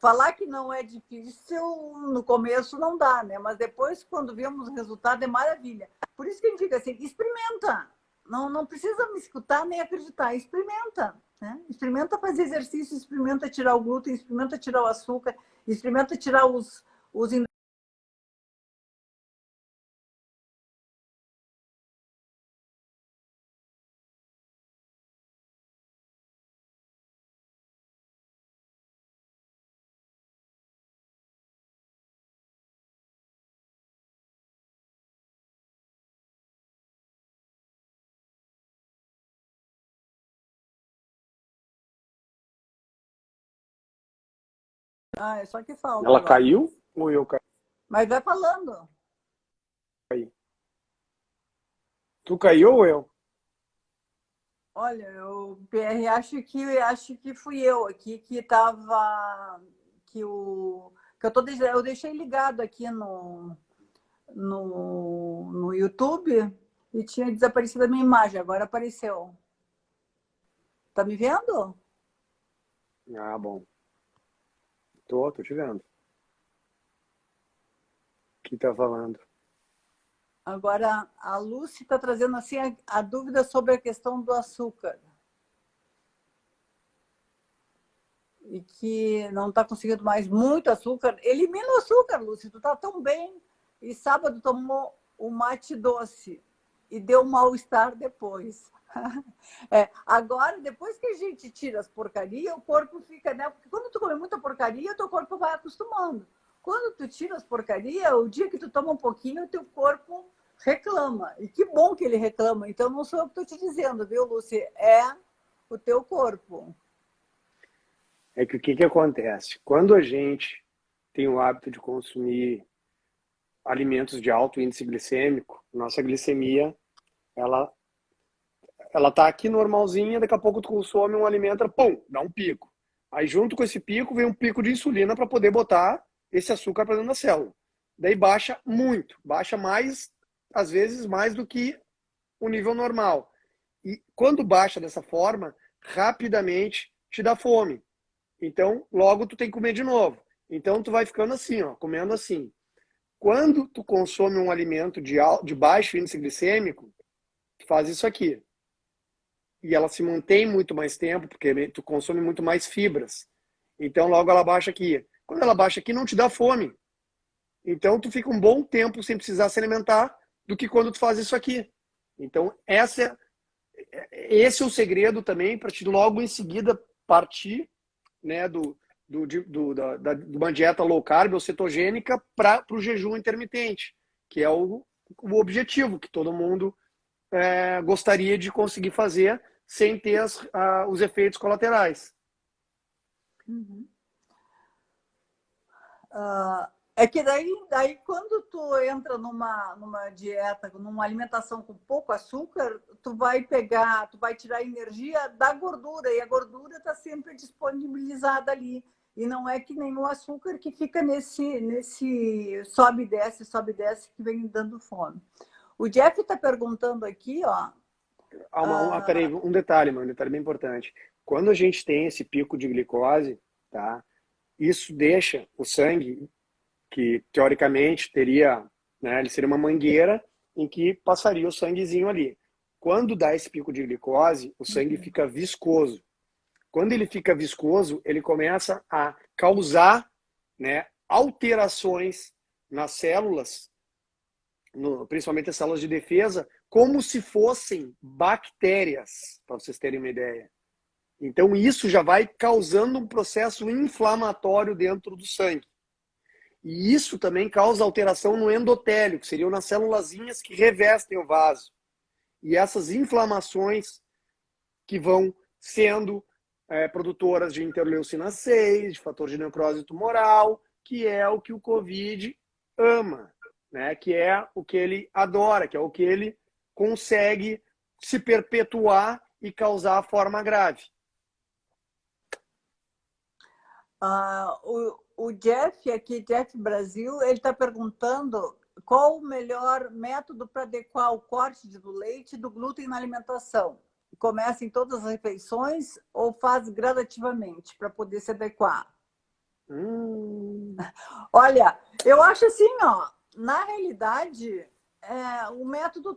Falar que não é difícil no começo não dá, né? Mas depois, quando vemos o resultado, é maravilha. Por isso que a gente diz assim, experimenta. Não precisa me escutar nem acreditar, experimenta. Né? Experimenta fazer exercício, experimenta tirar o glúten, experimenta tirar o açúcar, experimenta tirar os é só que falta Ela agora. caiu ou eu caí? Mas vai falando. Tu caiu ou eu? Olha, eu PR acho que fui eu aqui que estava que eu deixei ligado aqui no YouTube e tinha desaparecido a minha imagem, agora apareceu. Tá me vendo? Ah, bom. Tô te vendo. O que tá falando? Agora a Lucy está trazendo assim a dúvida sobre a questão do açúcar. E que não está conseguindo mais muito açúcar. Elimina o açúcar, Lúcia, tu está tão bem. E sábado tomou o mate doce e deu um mal-estar depois. Agora, depois que a gente tira as porcarias, o corpo fica, né? Porque quando tu come muita porcaria, o teu corpo vai acostumando. Quando tu tira as porcarias, o dia que tu toma um pouquinho, o teu corpo reclama. E que bom que ele reclama. Então, não sou eu que estou te dizendo, viu, Lúcia? É o teu corpo. É que o que acontece? Quando a gente tem o hábito de consumir alimentos de alto índice glicêmico, nossa glicemia, ela tá aqui normalzinha, daqui a pouco tu consome um alimento, pum, dá um pico. Aí junto com esse pico vem um pico de insulina para poder botar esse açúcar para dentro da célula. Daí baixa muito, baixa mais, às vezes mais do que o nível normal. E quando baixa dessa forma, rapidamente te dá fome. Então, logo tu tem que comer de novo. Então, tu vai ficando assim, ó, comendo assim. Quando tu consome um alimento de baixo índice glicêmico, tu faz isso aqui. E ela se mantém muito mais tempo, porque tu consome muito mais fibras. Então, logo ela baixa aqui. Quando ela baixa aqui, não te dá fome. Então, tu fica um bom tempo sem precisar se alimentar do que quando tu faz isso aqui. Então, esse é o segredo também para te logo em seguida partir, né, de uma dieta low carb ou cetogênica para o jejum intermitente, que é o objetivo que todo mundo gostaria de conseguir fazer, sem ter os efeitos colaterais. Uhum. É que daí quando tu entra numa dieta, numa alimentação com pouco açúcar, tu vai tirar energia da gordura, e a gordura está sempre disponibilizada ali. E não é que nem o açúcar que fica nesse sobe e desce, que vem dando fome. O Jeff está perguntando aqui, ó. Peraí, um detalhe bem importante. Quando a gente tem esse pico de glicose, tá? Isso deixa o sangue, que teoricamente teria, né, ele seria uma mangueira em que passaria o sanguezinho ali. Quando dá esse pico de glicose, o sangue fica viscoso. Quando ele fica viscoso, ele começa a causar, né, alterações nas células, principalmente as células de defesa, como se fossem bactérias, para vocês terem uma ideia. Então isso já vai causando um processo inflamatório dentro do sangue. E isso também causa alteração no endotélio, que seriam nas célulazinhas que revestem o vaso. E essas inflamações que vão sendo produtoras de interleucina 6, de fator de necrose tumoral, que é o que o Covid ama, né? Que é o que ele adora, que é o que ele consegue se perpetuar e causar a forma grave. O Jeff aqui, Jeff Brasil, ele está perguntando qual o melhor método para adequar o corte do leite e do glúten na alimentação. Começa em todas as refeições ou faz gradativamente para poder se adequar? Olha, eu acho assim, ó, na realidade, o método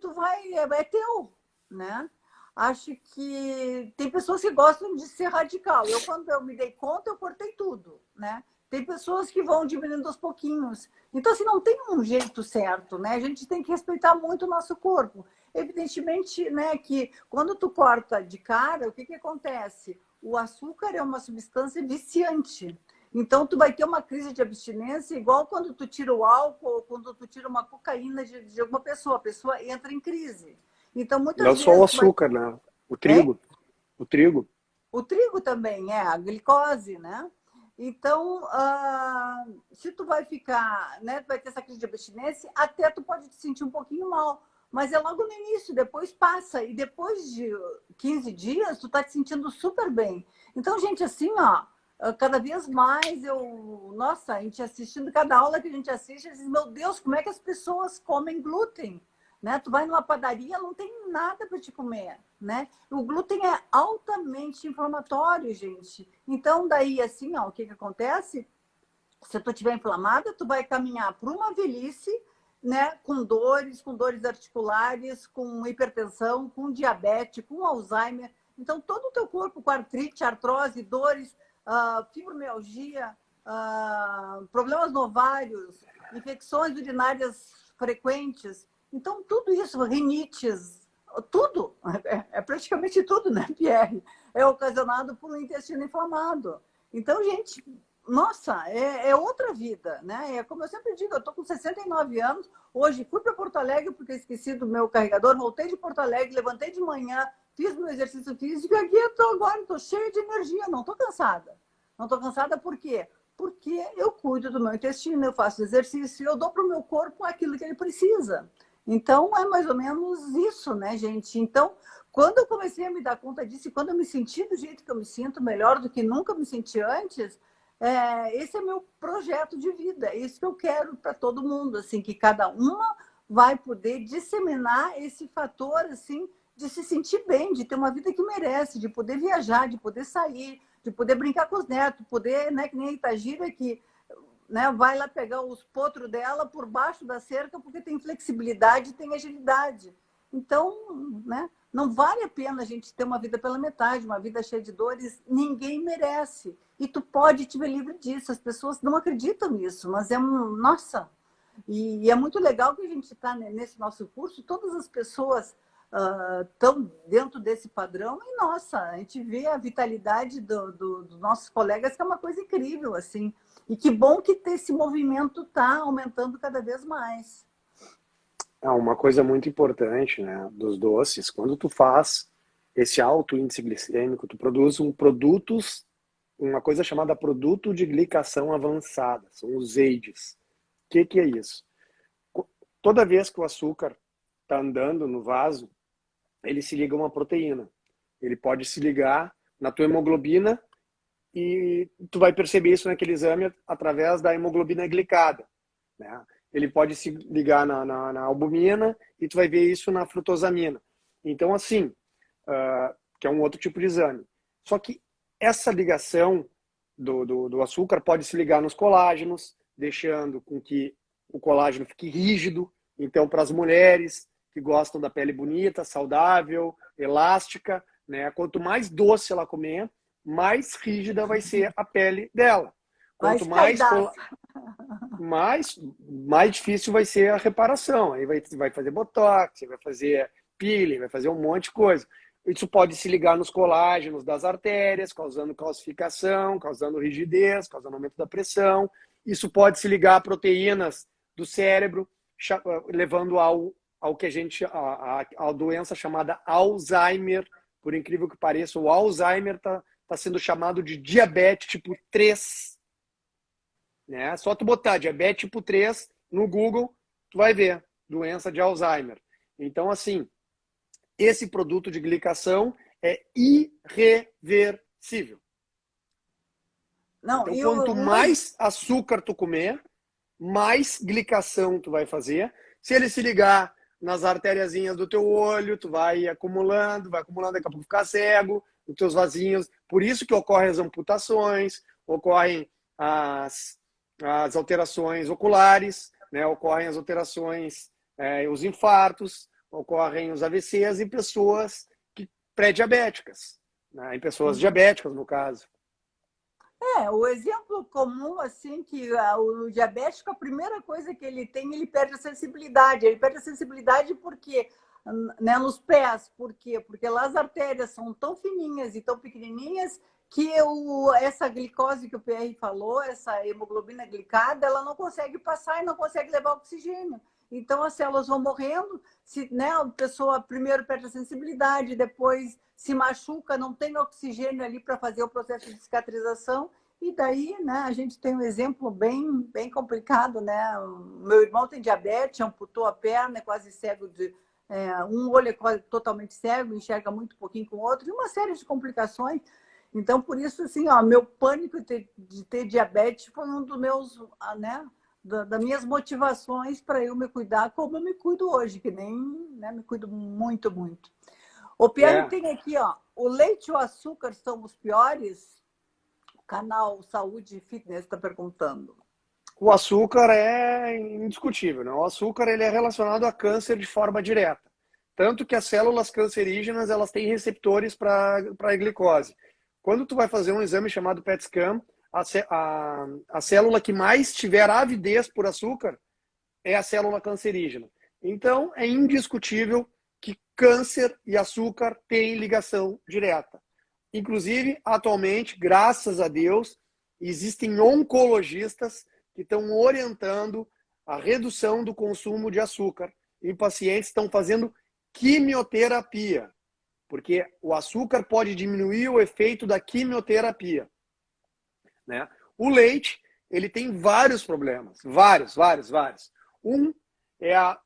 é teu, né? Acho que tem pessoas que gostam de ser radical. Quando eu me dei conta, eu cortei tudo, né? Tem pessoas que vão diminuindo aos pouquinhos. Então, assim, não tem um jeito certo, né? A gente tem que respeitar muito o nosso corpo. Evidentemente, né, que quando tu corta de cara, o que acontece? O açúcar é uma substância viciante. Então, tu vai ter uma crise de abstinência igual quando tu tira o álcool ou quando tu tira uma cocaína de alguma pessoa. A pessoa entra em crise. Então, muitas não vezes... só o açúcar, né? O trigo. O trigo. O trigo também, a glicose, né? Então, se tu vai ficar, né, tu vai ter essa crise de abstinência, até tu pode te sentir um pouquinho mal. Mas é logo no início, depois passa. E depois de 15 dias, tu tá te sentindo super bem. Então, gente, assim, ó, cada vez mais nossa, a gente assistindo, cada aula que a gente assiste, diz, meu Deus, como é que as pessoas comem glúten? Né? Tu vai numa padaria, não tem nada para te comer, né? O glúten é altamente inflamatório, gente. Então, daí, assim, ó, o que acontece? Se tu estiver inflamada, tu vai caminhar para uma velhice, né? Com dores articulares, com hipertensão, com diabetes, com Alzheimer. Então, todo o teu corpo com artrite, artrose, dores, fibromialgia, problemas no ovários, infecções urinárias frequentes. Então, tudo isso, rinites, tudo, praticamente tudo, né, Pierre? É ocasionado por um intestino inflamado. Então, gente, nossa, é outra vida, né? É como eu sempre digo, eu estou com 69 anos, hoje fui para Porto Alegre porque esqueci do meu carregador, voltei de Porto Alegre, levantei de manhã, fiz meu exercício físico e aqui eu estou agora, estou cheia de energia, não estou cansada. Não estou cansada por quê? Porque eu cuido do meu intestino, eu faço exercício, eu dou para o meu corpo aquilo que ele precisa. Então, é mais ou menos isso, né, gente? Então, quando eu comecei a me dar conta disso, e quando eu me senti do jeito que eu me sinto, melhor do que nunca me senti antes, esse é meu projeto de vida. É isso que eu quero para todo mundo, assim, que cada uma vai poder disseminar esse fator, assim, de se sentir bem, de ter uma vida que merece, de poder viajar, de poder sair, de poder brincar com os netos, poder, né, que nem a Itagira, que... né, vai lá pegar os potros dela por baixo da cerca porque tem flexibilidade e tem agilidade. Então, né, não vale a pena a gente ter uma vida pela metade, uma vida cheia de dores. Ninguém merece. E tu pode te ver livre disso. As pessoas não acreditam nisso, mas nossa! E é muito legal que a gente está nesse nosso curso, todas as pessoas estão dentro desse padrão e, nossa, a gente vê a vitalidade dos nossos colegas, que é uma coisa incrível, assim. E que bom que esse movimento está aumentando cada vez mais. Uma coisa muito importante, né, dos doces, quando tu faz esse alto índice glicêmico, tu produz uma coisa chamada produto de glicação avançada, são os EIDs. O que é isso? Toda vez que o açúcar está andando no vaso, ele se liga a uma proteína. Ele pode se ligar na tua hemoglobina e tu vai perceber isso naquele exame através da hemoglobina glicada, né? Ele pode se ligar na albumina e tu vai ver isso na frutosamina. Então, assim, que é um outro tipo de exame. Só que essa ligação do açúcar pode se ligar nos colágenos, deixando com que o colágeno fique rígido. Então, para as mulheres que gostam da pele bonita, saudável, elástica, né? Quanto mais doce ela comer, mais rígida vai ser a pele dela. Quanto mais difícil vai ser a reparação. Aí vai fazer botox, vai fazer peeling, vai fazer um monte de coisa. Isso pode se ligar nos colágenos das artérias, causando calcificação, causando rigidez, causando aumento da pressão. Isso pode se ligar a proteínas do cérebro, levando ao que a doença chamada Alzheimer. Por incrível que pareça, o Alzheimer está sendo chamado de diabetes tipo 3. Né? Só tu botar diabetes tipo 3 no Google, tu vai ver doença de Alzheimer. Então, assim, esse produto de glicação é irreversível. Não, então, quanto mais açúcar tu comer, mais glicação tu vai fazer. Se ele se ligar nas artériazinhas do teu olho, tu vai acumulando, daqui a pouco ficar cego, os teus vasinhos. Por isso que ocorrem as amputações, ocorrem as alterações oculares, né? Ocorrem as alterações, os infartos, ocorrem os AVCs em pessoas pré-diabéticas, né? Em pessoas diabéticas, no caso. O exemplo comum, assim, que o diabético, a primeira coisa que ele tem, ele perde a sensibilidade. Ele perde a sensibilidade porque, né, nos pés. Por quê? Porque lá as artérias são tão fininhas e tão pequenininhas que essa glicose que o PR falou, essa hemoglobina glicada, ela não consegue passar e não consegue levar oxigênio. Então, as células vão morrendo, né, a pessoa primeiro perde a sensibilidade, depois se machuca, não tem oxigênio ali para fazer o processo de cicatrização, e daí, né, a gente tem um exemplo bem complicado, né? Meu irmão tem diabetes, amputou a perna, é quase cego, um olho é quase totalmente cego, enxerga muito pouquinho com o outro, e uma série de complicações. Então, por isso, assim, meu pânico de ter diabetes foi um dos meus, né, das minhas motivações para eu me cuidar como eu me cuido hoje, que nem, né, me cuido muito, muito. O Pierre tem aqui, o leite e o açúcar são os piores? O canal Saúde e Fitness está perguntando. O açúcar é indiscutível, né? O açúcar ele é relacionado a câncer de forma direta. Tanto que as células cancerígenas elas têm receptores para a glicose. Quando tu vai fazer um exame chamado PET scan, a célula que mais tiver avidez por açúcar é a célula cancerígena. Então, é indiscutível que câncer e açúcar têm ligação direta. Inclusive, atualmente, graças a Deus, existem oncologistas que estão orientando a redução do consumo de açúcar em pacientes que estão fazendo quimioterapia, porque o açúcar pode diminuir o efeito da quimioterapia, né? O leite, ele tem vários problemas, vários. Um é a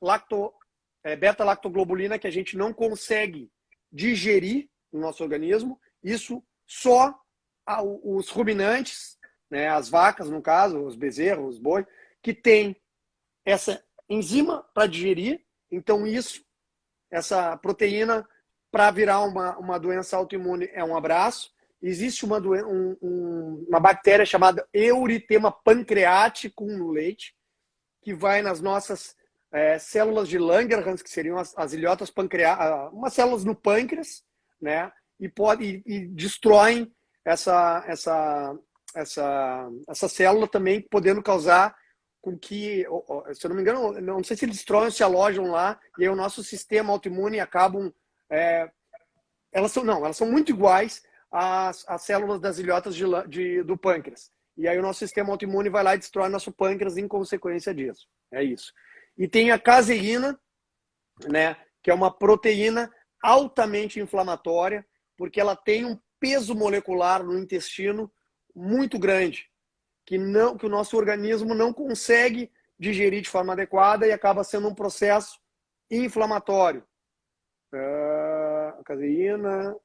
beta-lactoglobulina que a gente não consegue digerir no nosso organismo. Isso só os ruminantes, né, as vacas, no caso, os bezerros, os boi, que tem essa enzima para digerir. Então, essa proteína, para virar uma doença autoimune, é um abraço. Existe uma bactéria chamada Euritema pancreático no leite, que vai nas nossas células de Langerhans, que seriam as ilhotas pancreáticas, umas células no pâncreas, né? E destroem essa célula também, podendo causar com que, se eu não me engano, não sei se eles destroem ou se alojam lá, e aí o nosso sistema autoimune acabam... elas são muito iguais às células das ilhotas do pâncreas. E aí o nosso sistema autoimune vai lá e destrói nosso pâncreas em consequência disso. É isso. E tem a caseína, né, que é uma proteína altamente inflamatória, porque ela tem um peso molecular no intestino muito grande, que o nosso organismo não consegue digerir de forma adequada e acaba sendo um processo inflamatório. A caseína.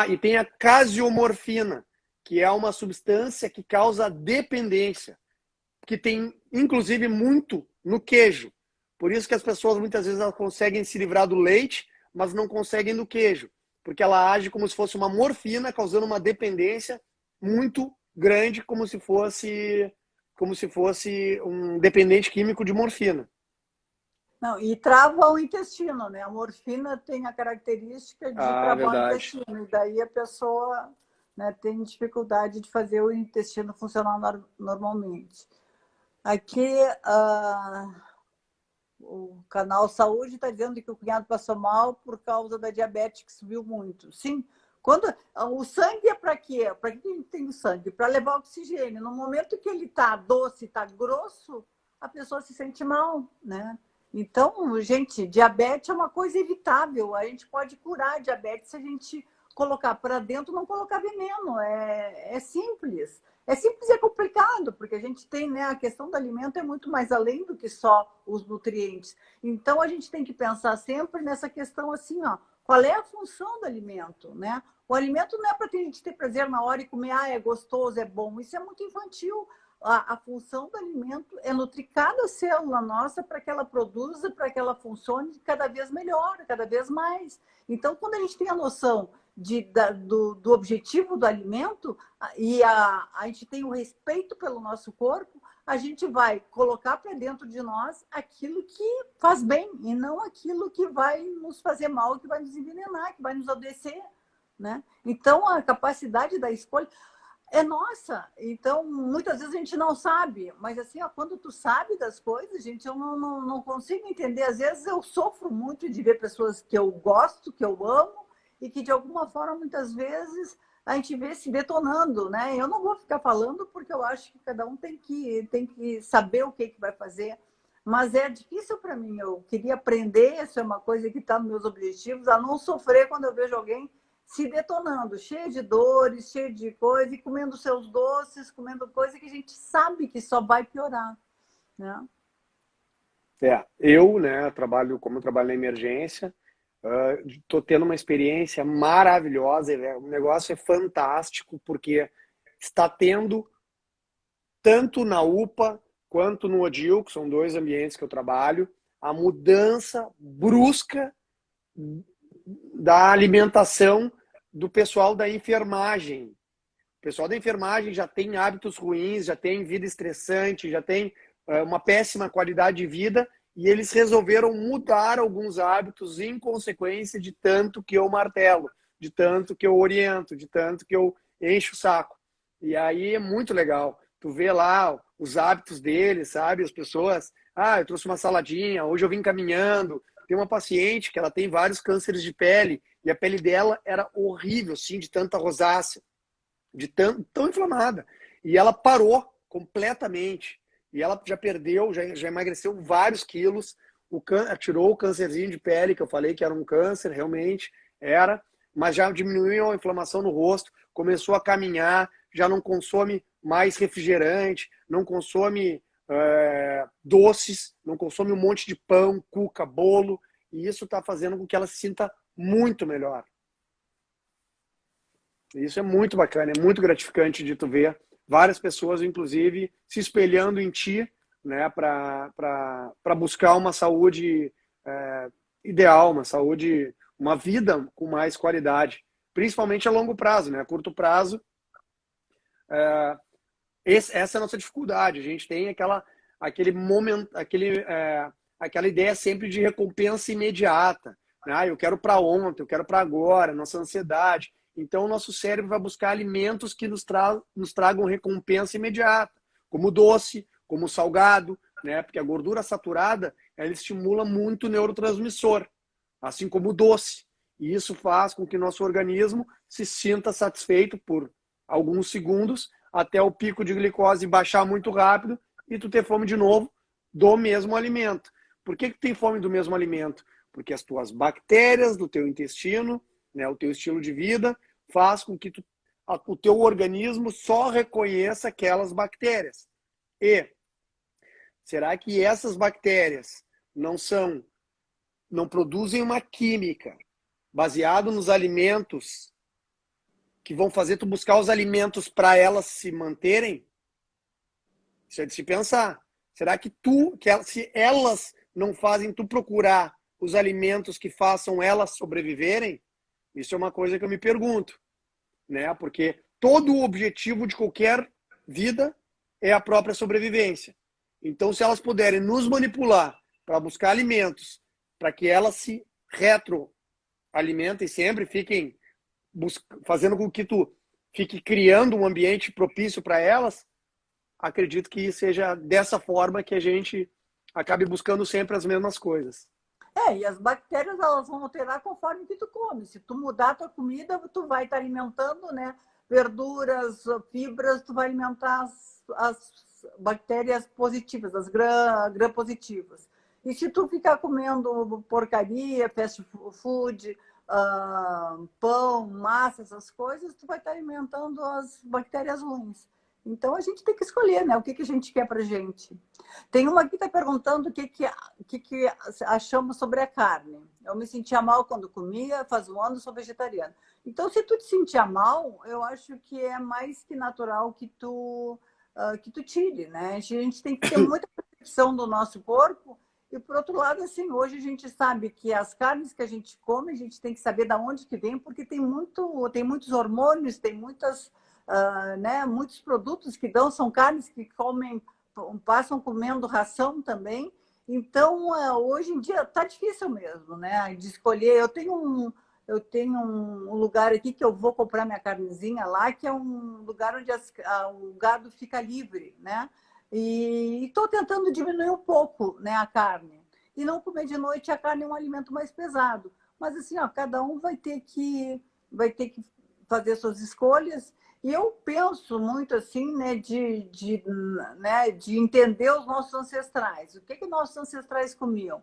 E tem a casiomorfina, que é uma substância que causa dependência, que tem, inclusive, muito no queijo. Por isso que as pessoas, muitas vezes, elas conseguem se livrar do leite, mas não conseguem do queijo, porque ela age como se fosse uma morfina, causando uma dependência muito grande, como se fosse um dependente químico de morfina. Não, e trava o intestino, né? A morfina tem a característica de travar verdade. o intestino, e daí a pessoa, né, tem dificuldade de fazer o intestino funcionar normalmente. Aqui, o canal Saúde está dizendo que o cunhado passou mal por causa da diabetes, que subiu muito. Sim, quando o sangue é para quê? Para que a gente tem o sangue? Para levar oxigênio. No momento que ele está doce, está grosso, a pessoa se sente mal, né? Então, gente, diabetes é uma coisa evitável. A gente pode curar a diabetes se a gente colocar para dentro, não colocar veneno. É simples. É simples e é complicado, porque a gente tem, né, a questão do alimento é muito mais além do que só os nutrientes. Então, a gente tem que pensar sempre nessa questão assim, ó, qual é a função do alimento, né? O alimento não é para a gente ter prazer na hora e comer, é gostoso, é bom. Isso é muito infantil. A função do alimento é nutrir cada célula nossa para que ela produza, para que ela funcione cada vez melhor, cada vez mais. Então, quando a gente tem a noção do objetivo do alimento e a gente tem o respeito pelo nosso corpo, a gente vai colocar para dentro de nós aquilo que faz bem e não aquilo que vai nos fazer mal, que vai nos envenenar, que vai nos adoecer, né? Então, a capacidade da escolha é nossa. Então, muitas vezes a gente não sabe, mas assim, ó, quando tu sabe das coisas, gente, eu não consigo entender. Às vezes eu sofro muito de ver pessoas que eu gosto, que eu amo, e que de alguma forma, muitas vezes, a gente vê se detonando, né? Eu não vou ficar falando porque eu acho que cada um tem que saber o que vai fazer, mas é difícil para mim. Eu queria aprender, isso é uma coisa que está nos meus objetivos, a não sofrer quando eu vejo alguém se detonando, cheio de dores, cheio de coisa, e comendo seus doces, comendo coisa que a gente sabe que só vai piorar, né? Eu, né, como eu trabalho na emergência, estou tendo uma experiência maravilhosa, o negócio é fantástico, porque está tendo, tanto na UPA quanto no ODIL, que são dois ambientes que eu trabalho, a mudança brusca da alimentação do pessoal da enfermagem. O pessoal da enfermagem já tem hábitos ruins, já tem vida estressante, já tem uma péssima qualidade de vida, e eles resolveram mudar alguns hábitos em consequência de tanto que eu martelo, de tanto que eu oriento, de tanto que eu encho o saco. E aí é muito legal. Tu vê lá os hábitos deles, sabe? As pessoas, eu trouxe uma saladinha, hoje eu vim caminhando. Tem uma paciente que ela tem vários cânceres de pele, e a pele dela era horrível, assim, de tanta rosácea, de tão inflamada. E ela parou completamente. E ela já perdeu, já emagreceu vários quilos, tirou o câncerzinho de pele, que eu falei que era um câncer, realmente era, mas já diminuiu a inflamação no rosto, começou a caminhar, já não consome mais refrigerante, não consome doces, não consome um monte de pão, cuca, bolo, e isso está fazendo com que ela se sinta muito melhor. Isso é muito bacana, é muito gratificante de tu ver várias pessoas, inclusive, se espelhando em ti, né, para buscar uma saúde ideal, uma vida com mais qualidade, principalmente a longo prazo, né? A curto prazo, essa é a nossa dificuldade. A gente tem aquela ideia sempre de recompensa imediata. Né? Eu quero para ontem, eu quero para agora, nossa ansiedade. Então, o nosso cérebro vai buscar alimentos que nos tragam recompensa imediata, como doce, como salgado, né? Porque a gordura saturada, ela estimula muito o neurotransmissor, assim como o doce. E isso faz com que o nosso organismo se sinta satisfeito por alguns segundos, até o pico de glicose baixar muito rápido e tu ter fome de novo do mesmo alimento. Por que tem fome do mesmo alimento? Porque as tuas bactérias do teu intestino, né, o teu estilo de vida, faz com que o teu organismo só reconheça aquelas bactérias. E será que essas bactérias não produzem uma química baseada nos alimentos que vão fazer tu buscar os alimentos para elas se manterem? Isso é de se pensar. Será que se elas não fazem tu procurar os alimentos que façam elas sobreviverem? Isso é uma coisa que eu me pergunto, né? Porque todo o objetivo de qualquer vida é a própria sobrevivência. Então, se elas puderem nos manipular para buscar alimentos, para que elas se retroalimentem sempre, fiquem fazendo com que tu fique criando um ambiente propício para elas, acredito que seja dessa forma que a gente acabe buscando sempre as mesmas coisas. E as bactérias elas vão alterar conforme que tu come. Se tu mudar a tua comida, tu vai estar alimentando, né, verduras, fibras, tu vai alimentar as bactérias positivas, as gram-positivas. E se tu ficar comendo porcaria, fast food, pão, massa, essas coisas, tu vai estar alimentando as bactérias ruins. Então, a gente tem que escolher, né? O que a gente quer pra gente. Tem uma aqui que está perguntando o que achamos sobre a carne. Eu me sentia mal quando comia, faz um ano sou vegetariana. Então, se tu te sentia mal, eu acho que é mais que natural que tu tire, né? A gente tem que ter muita percepção do nosso corpo. E, por outro lado, assim, hoje a gente sabe que as carnes que a gente come, a gente tem que saber de onde que vem, porque tem muitos hormônios, tem né, muitos produtos que são carnes que passam comendo ração também. Então, hoje em dia está difícil mesmo, né, de escolher. Eu tenho um lugar aqui que eu vou comprar minha carnezinha lá, que é um lugar onde o gado fica livre, né? E estou tentando diminuir um pouco, né, a carne. E não comer de noite, a carne é um alimento mais pesado. Mas assim, cada um vai ter que fazer suas escolhas. E eu penso muito assim, né, de entender os nossos ancestrais. O que nossos ancestrais comiam?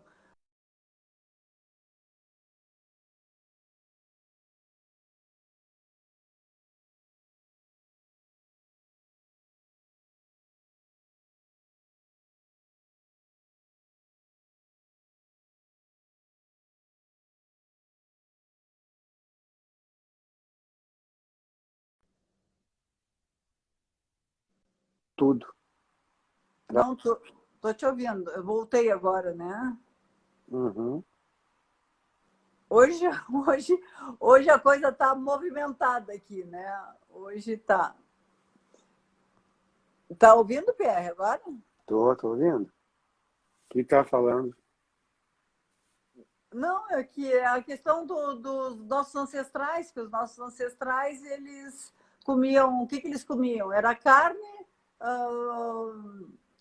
Tudo. Não, tô te ouvindo. Eu voltei agora, né? Uhum. Hoje, hoje a coisa está movimentada aqui, né? Hoje tá. Tá ouvindo, Pierre, agora? Tô ouvindo. O que tá falando? Não, é que é a questão dos nossos ancestrais, que os nossos ancestrais, eles comiam, o que eles comiam? Era carne,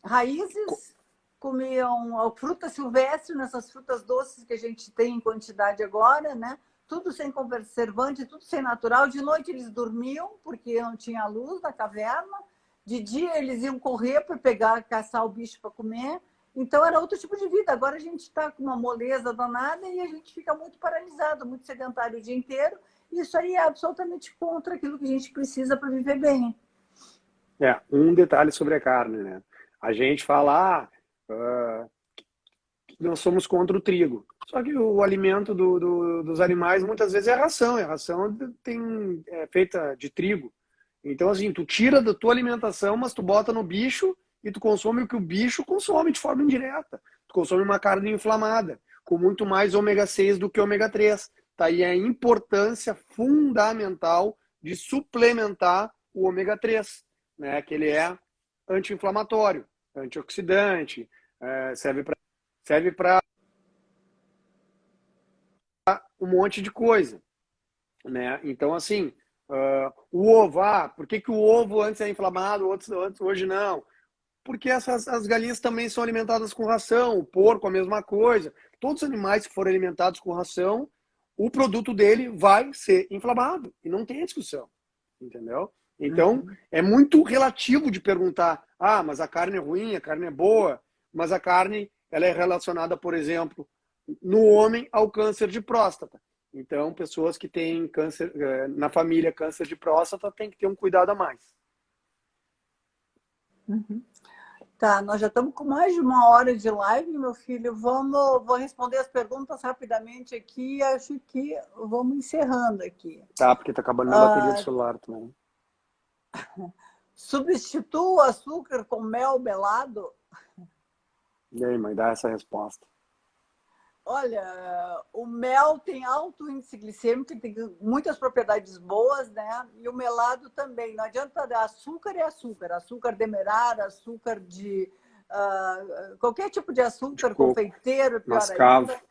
raízes, comiam fruta silvestre, nessas frutas doces que a gente tem em quantidade agora, né? Tudo sem conservante, tudo sem natural. De noite eles dormiam, porque não tinha luz na caverna. De dia eles iam correr para caçar o bicho para comer. Então era outro tipo de vida. Agora a gente está com uma moleza danada e a gente fica muito paralisado, muito sedentário o dia inteiro. Isso aí é absolutamente contra aquilo que a gente precisa para viver bem. Um detalhe sobre a carne, né? A gente fala, nós somos contra o trigo. Só que o alimento dos animais muitas vezes é ração. A ração é feita de trigo. Então, assim, tu tira da tua alimentação, mas tu bota no bicho e tu consome o que o bicho consome de forma indireta. Tu consome uma carne inflamada, com muito mais ômega 6 do que ômega 3. Tá aí a importância fundamental de suplementar o ômega 3, né? Que ele é anti-inflamatório, antioxidante, serve para um monte de coisa, né? Então, assim, o ovo, por que o ovo antes é inflamado, hoje não? Porque as galinhas também são alimentadas com ração, o porco a mesma coisa. Todos os animais que forem alimentados com ração, o produto dele vai ser inflamado. E não tem discussão, entendeu? Então, é muito relativo de perguntar, mas a carne é ruim, a carne é boa, mas a carne ela é relacionada, por exemplo, no homem ao câncer de próstata. Então, pessoas que têm câncer, na família câncer de próstata, tem que ter um cuidado a mais. Uhum. Tá, nós já estamos com mais de 1 hora de live, meu filho. Vou responder as perguntas rapidamente aqui. Acho que vamos encerrando aqui. Tá, porque tá acabando minha bateria do celular também. Substitua o açúcar com mel melado? E aí, mãe, dá essa resposta. Olha, o mel tem alto índice glicêmico, tem muitas propriedades boas, né? E o melado também. Não adianta dar açúcar é açúcar. Açúcar demerara, açúcar de... qualquer tipo de açúcar, De coco, confeiteiro, pior mascavo. ainda.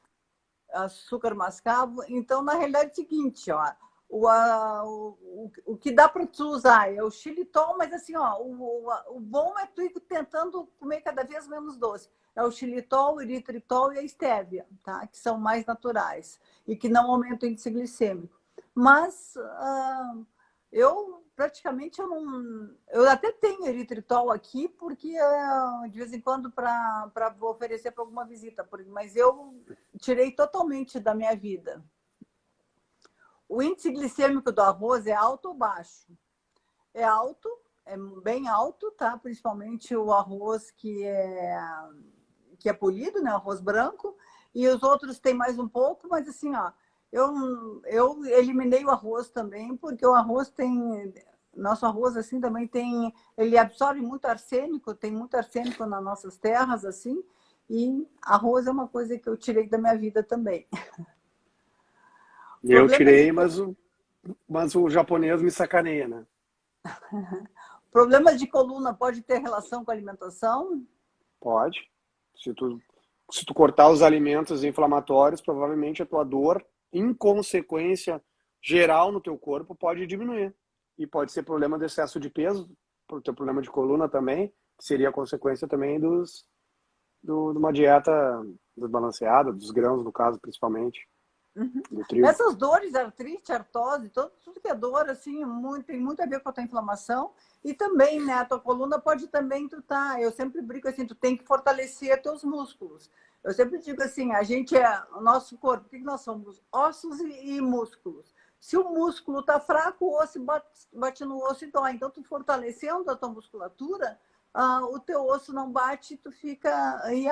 Açúcar mascavo. Então, na realidade, é o seguinte, ó. O que dá para tu usar é o xilitol, mas assim, ó, o bom é tu ir tentando comer cada vez menos doce. É o xilitol, o eritritol e a estévia, tá? Que são mais naturais e que não aumentam o índice glicêmico. Mas eu praticamente eu até tenho eritritol aqui porque de vez em quando para oferecer para alguma visita, mas eu tirei totalmente da minha vida. O índice glicêmico do arroz é alto ou baixo? É alto, é bem alto, tá? Principalmente o arroz que é polido, né? O arroz branco. E os outros tem mais um pouco, mas assim, ó, eu eliminei o arroz também, porque o arroz tem... Nosso arroz, assim, também tem... Ele absorve muito arsênico, tem muito arsênico nas nossas terras, assim. E arroz é uma coisa que eu tirei da minha vida também. Eu tirei, mas o japonês me sacaneia, né? Problemas de coluna pode ter relação com a alimentação? Pode. Se tu cortar os alimentos inflamatórios, provavelmente a tua dor, em consequência geral no teu corpo, pode diminuir. E pode ser problema de excesso de peso, por ter problema de coluna também, que seria a consequência também de uma dieta desbalanceada, dos grãos, no caso, principalmente. Uhum. Do trigo. Essas dores, artrite, artrose, tudo que é dor, assim, tem muito a ver com a tua inflamação. E também, né, a tua coluna pode também, eu sempre brinco assim, tu tem que fortalecer teus músculos. Eu sempre digo assim, o nosso corpo, o que nós somos? Ossos e músculos. Se o músculo tá fraco, o osso bate no osso e dói. Então, tu fortalecendo a tua musculatura, o teu osso não bate, tu fica e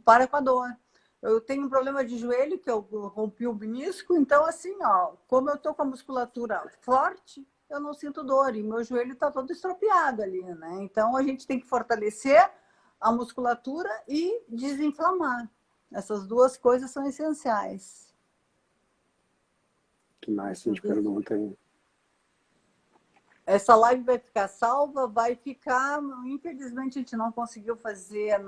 para com a dor. Eu tenho um problema de joelho, que eu rompi o menisco, então assim, ó, como eu tô com a musculatura forte, eu não sinto dor, e meu joelho está todo estropiado ali, né? Então a gente tem que fortalecer a musculatura e desinflamar. Essas duas coisas são essenciais. Que mais a gente pergunta aí? Essa live vai ficar salva? Vai ficar, infelizmente a gente não conseguiu fazer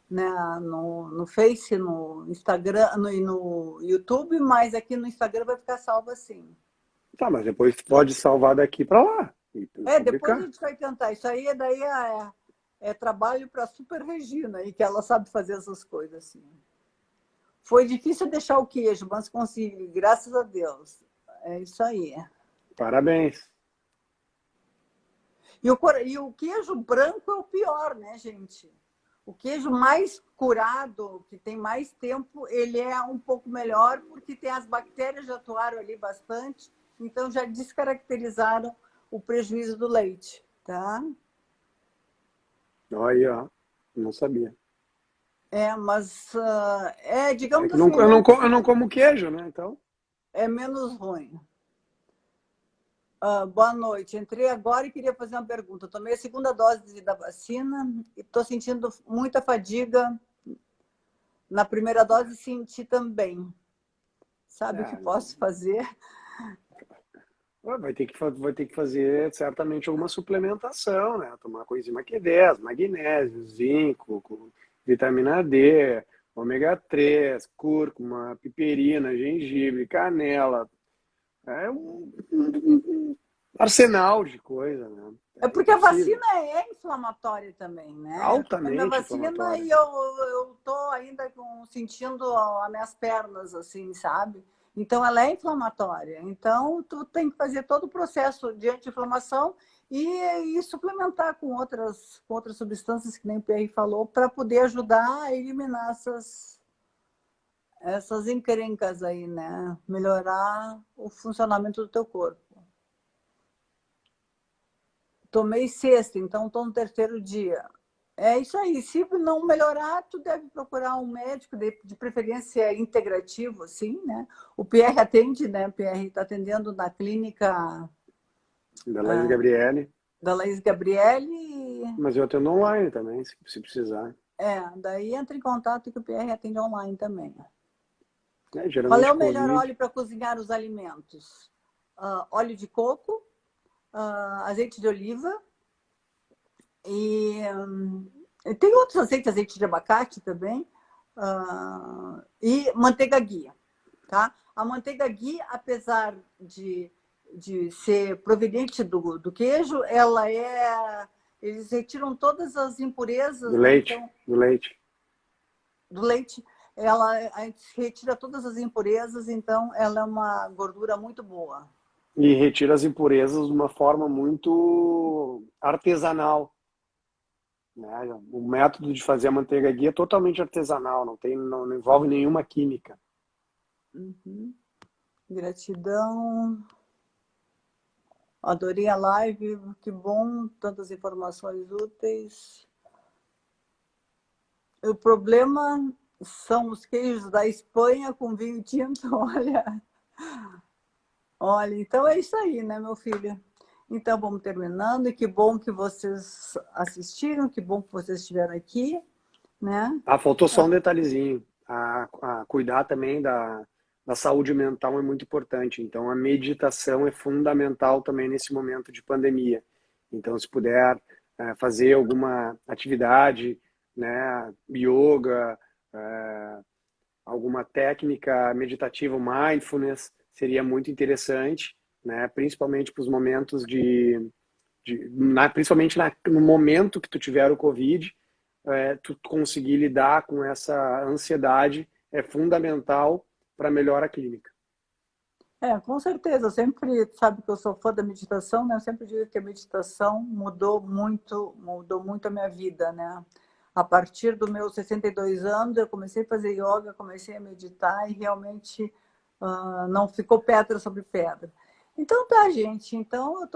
no Face, no Instagram e no YouTube, mas aqui no Instagram vai ficar salva sim. Tá, mas depois pode salvar daqui para lá. Depois a gente vai tentar. Isso aí daí é trabalho para a Super Regina, e que ela sabe fazer essas coisas assim. Foi difícil deixar o queijo, mas consegui, graças a Deus. É isso aí. Parabéns. E o queijo branco é o pior, né, gente? O queijo mais curado, que tem mais tempo, ele é um pouco melhor, porque tem as bactérias já atuaram ali bastante, então já descaracterizaram o prejuízo do leite, tá? Olha, ó, não sabia. Mas digamos assim... Eu não como queijo, né? Então... É menos ruim. Boa noite. Entrei agora e queria fazer uma pergunta. Tomei a segunda dose da vacina e estou sentindo muita fadiga. Na primeira dose senti também. Sabe o que posso fazer? Vai ter que fazer certamente alguma suplementação, né? Tomar coenzima Q10, magnésio, zinco, vitamina D, ômega 3, cúrcuma, piperina, gengibre, canela. É um arsenal de coisa, né? É porque a vacina é inflamatória também, né? Altamente a vacina inflamatória. E eu tô ainda sentindo as minhas pernas, assim, sabe? Então, ela é inflamatória. Então, tu tem que fazer todo o processo de anti-inflamação e suplementar com outras substâncias, que nem o Pierre falou, para poder ajudar a eliminar essas encrencas aí, né? Melhorar o funcionamento do teu corpo. Tomei sexta, então estou no terceiro dia. É isso aí. Se não melhorar, tu deve procurar um médico, de preferência integrativo, assim, né? O Pierre atende, né? O Pierre está atendendo na clínica Da Laís Gabriele. da Laís Gabriele. Mas eu atendo online também, se precisar. Daí entra em contato que o Pierre atende online também. Qual é Geralmente o melhor Covid. óleo para cozinhar os alimentos? Óleo de coco, azeite de oliva e tem outros azeites, azeite de abacate também, e manteiga ghee, tá? A manteiga ghee, apesar de ser proveniente do queijo, eles retiram todas as impurezas, Do né? leite. Então, Do leite. do leite, a gente retira todas as impurezas, então ela é uma gordura muito boa. E retira as impurezas de uma forma muito artesanal. Né? O método de fazer a manteiga ghee é totalmente artesanal, não envolve nenhuma química. Uhum. Gratidão. Adorei a live, que bom, tantas informações úteis. O problema são os queijos da Espanha com vinho tinto, olha. Olha, então é isso aí, né, meu filho? Então vamos terminando, e que bom que vocês assistiram, que bom que vocês estiveram aqui, né? Faltou só um detalhezinho. A cuidar também da saúde mental é muito importante. Então, a meditação é fundamental também nesse momento de pandemia. Então, se puder fazer alguma atividade, né, yoga, alguma técnica meditativa, mindfulness, seria muito interessante, né, principalmente para os momentos principalmente no momento que tu tiver o Covid, tu conseguir lidar com essa ansiedade é fundamental para a melhora clínica. Com certeza. Eu sempre, sabe que eu sou fã da meditação, né? Eu sempre digo que a meditação mudou muito a minha vida, né? A partir dos meus 62 anos, eu comecei a fazer yoga, comecei a meditar e realmente não ficou pedra sobre pedra. Então tá, gente. Então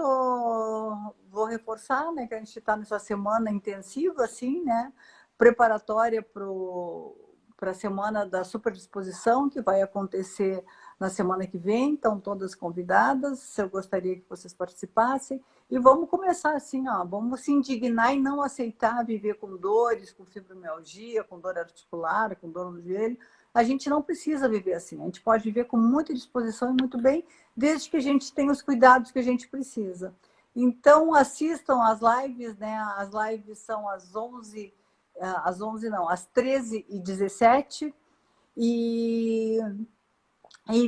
vou reforçar, né, que a gente está nessa semana intensiva, assim, né, preparatória para a semana da superdisposição, que vai acontecer na semana que vem. Estão todas convidadas. Eu gostaria que vocês participassem. E vamos começar assim, ó, vamos se indignar e não aceitar viver com dores, com fibromialgia, com dor articular, com dor no joelho. A gente não precisa viver assim. A gente pode viver com muita disposição e muito bem, desde que a gente tenha os cuidados que a gente precisa. Então, assistam às lives, né? As lives são às 13h17. E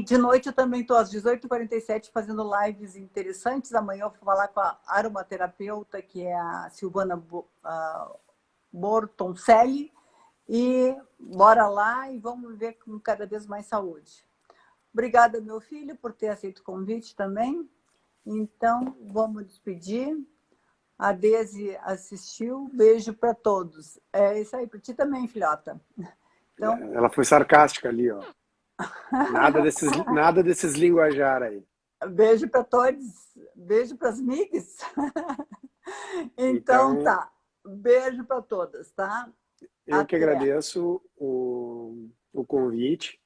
de noite eu também estou às 18h47 fazendo lives interessantes. Amanhã eu vou falar com a aromaterapeuta, que é a Silvana Bortoncelli. E bora lá e vamos viver com cada vez mais saúde. Obrigada, meu filho, por ter aceito o convite também. Então, vamos despedir. A Deise assistiu. Beijo para todos. É isso aí, para ti também, filhota. Então... Ela foi sarcástica ali, ó. Nada desses linguajar aí. Beijo para todos. Beijo para as migas. Então tá. Beijo para todas, tá? Eu que agradeço o convite,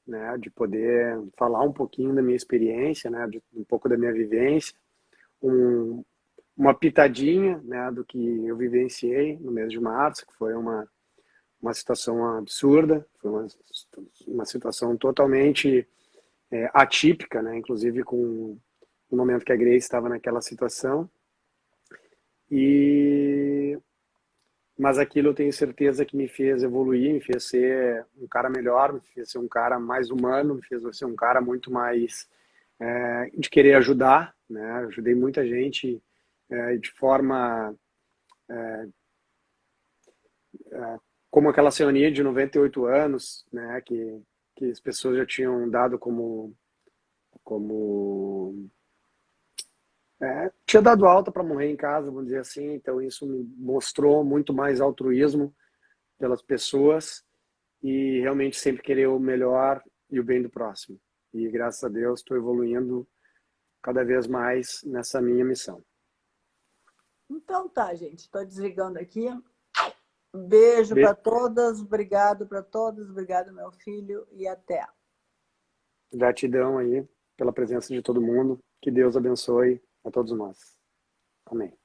né, de poder falar um pouquinho da minha experiência, né, um pouco da minha vivência, uma pitadinha, né, do que eu vivenciei no mês de março, que foi uma situação absurda, foi uma situação totalmente atípica, né, inclusive com o momento que a Grace estava naquela situação. Mas aquilo eu tenho certeza que me fez evoluir, me fez ser um cara melhor, me fez ser um cara mais humano, me fez ser um cara muito mais de querer ajudar, né? Ajudei muita gente de forma como aquela senhoria de 98 anos, né? Que as pessoas já tinham dado como tinha dado alta para morrer em casa, vamos dizer assim. Então isso me mostrou muito mais altruísmo pelas pessoas e realmente sempre querer o melhor e o bem do próximo. E graças a Deus estou evoluindo cada vez mais nessa minha missão. Então tá, gente. Estou desligando aqui. Beijo para todas, obrigado para todos, obrigado, meu filho, e até. Gratidão aí pela presença de todo mundo. Que Deus abençoe a todos nós. Amém.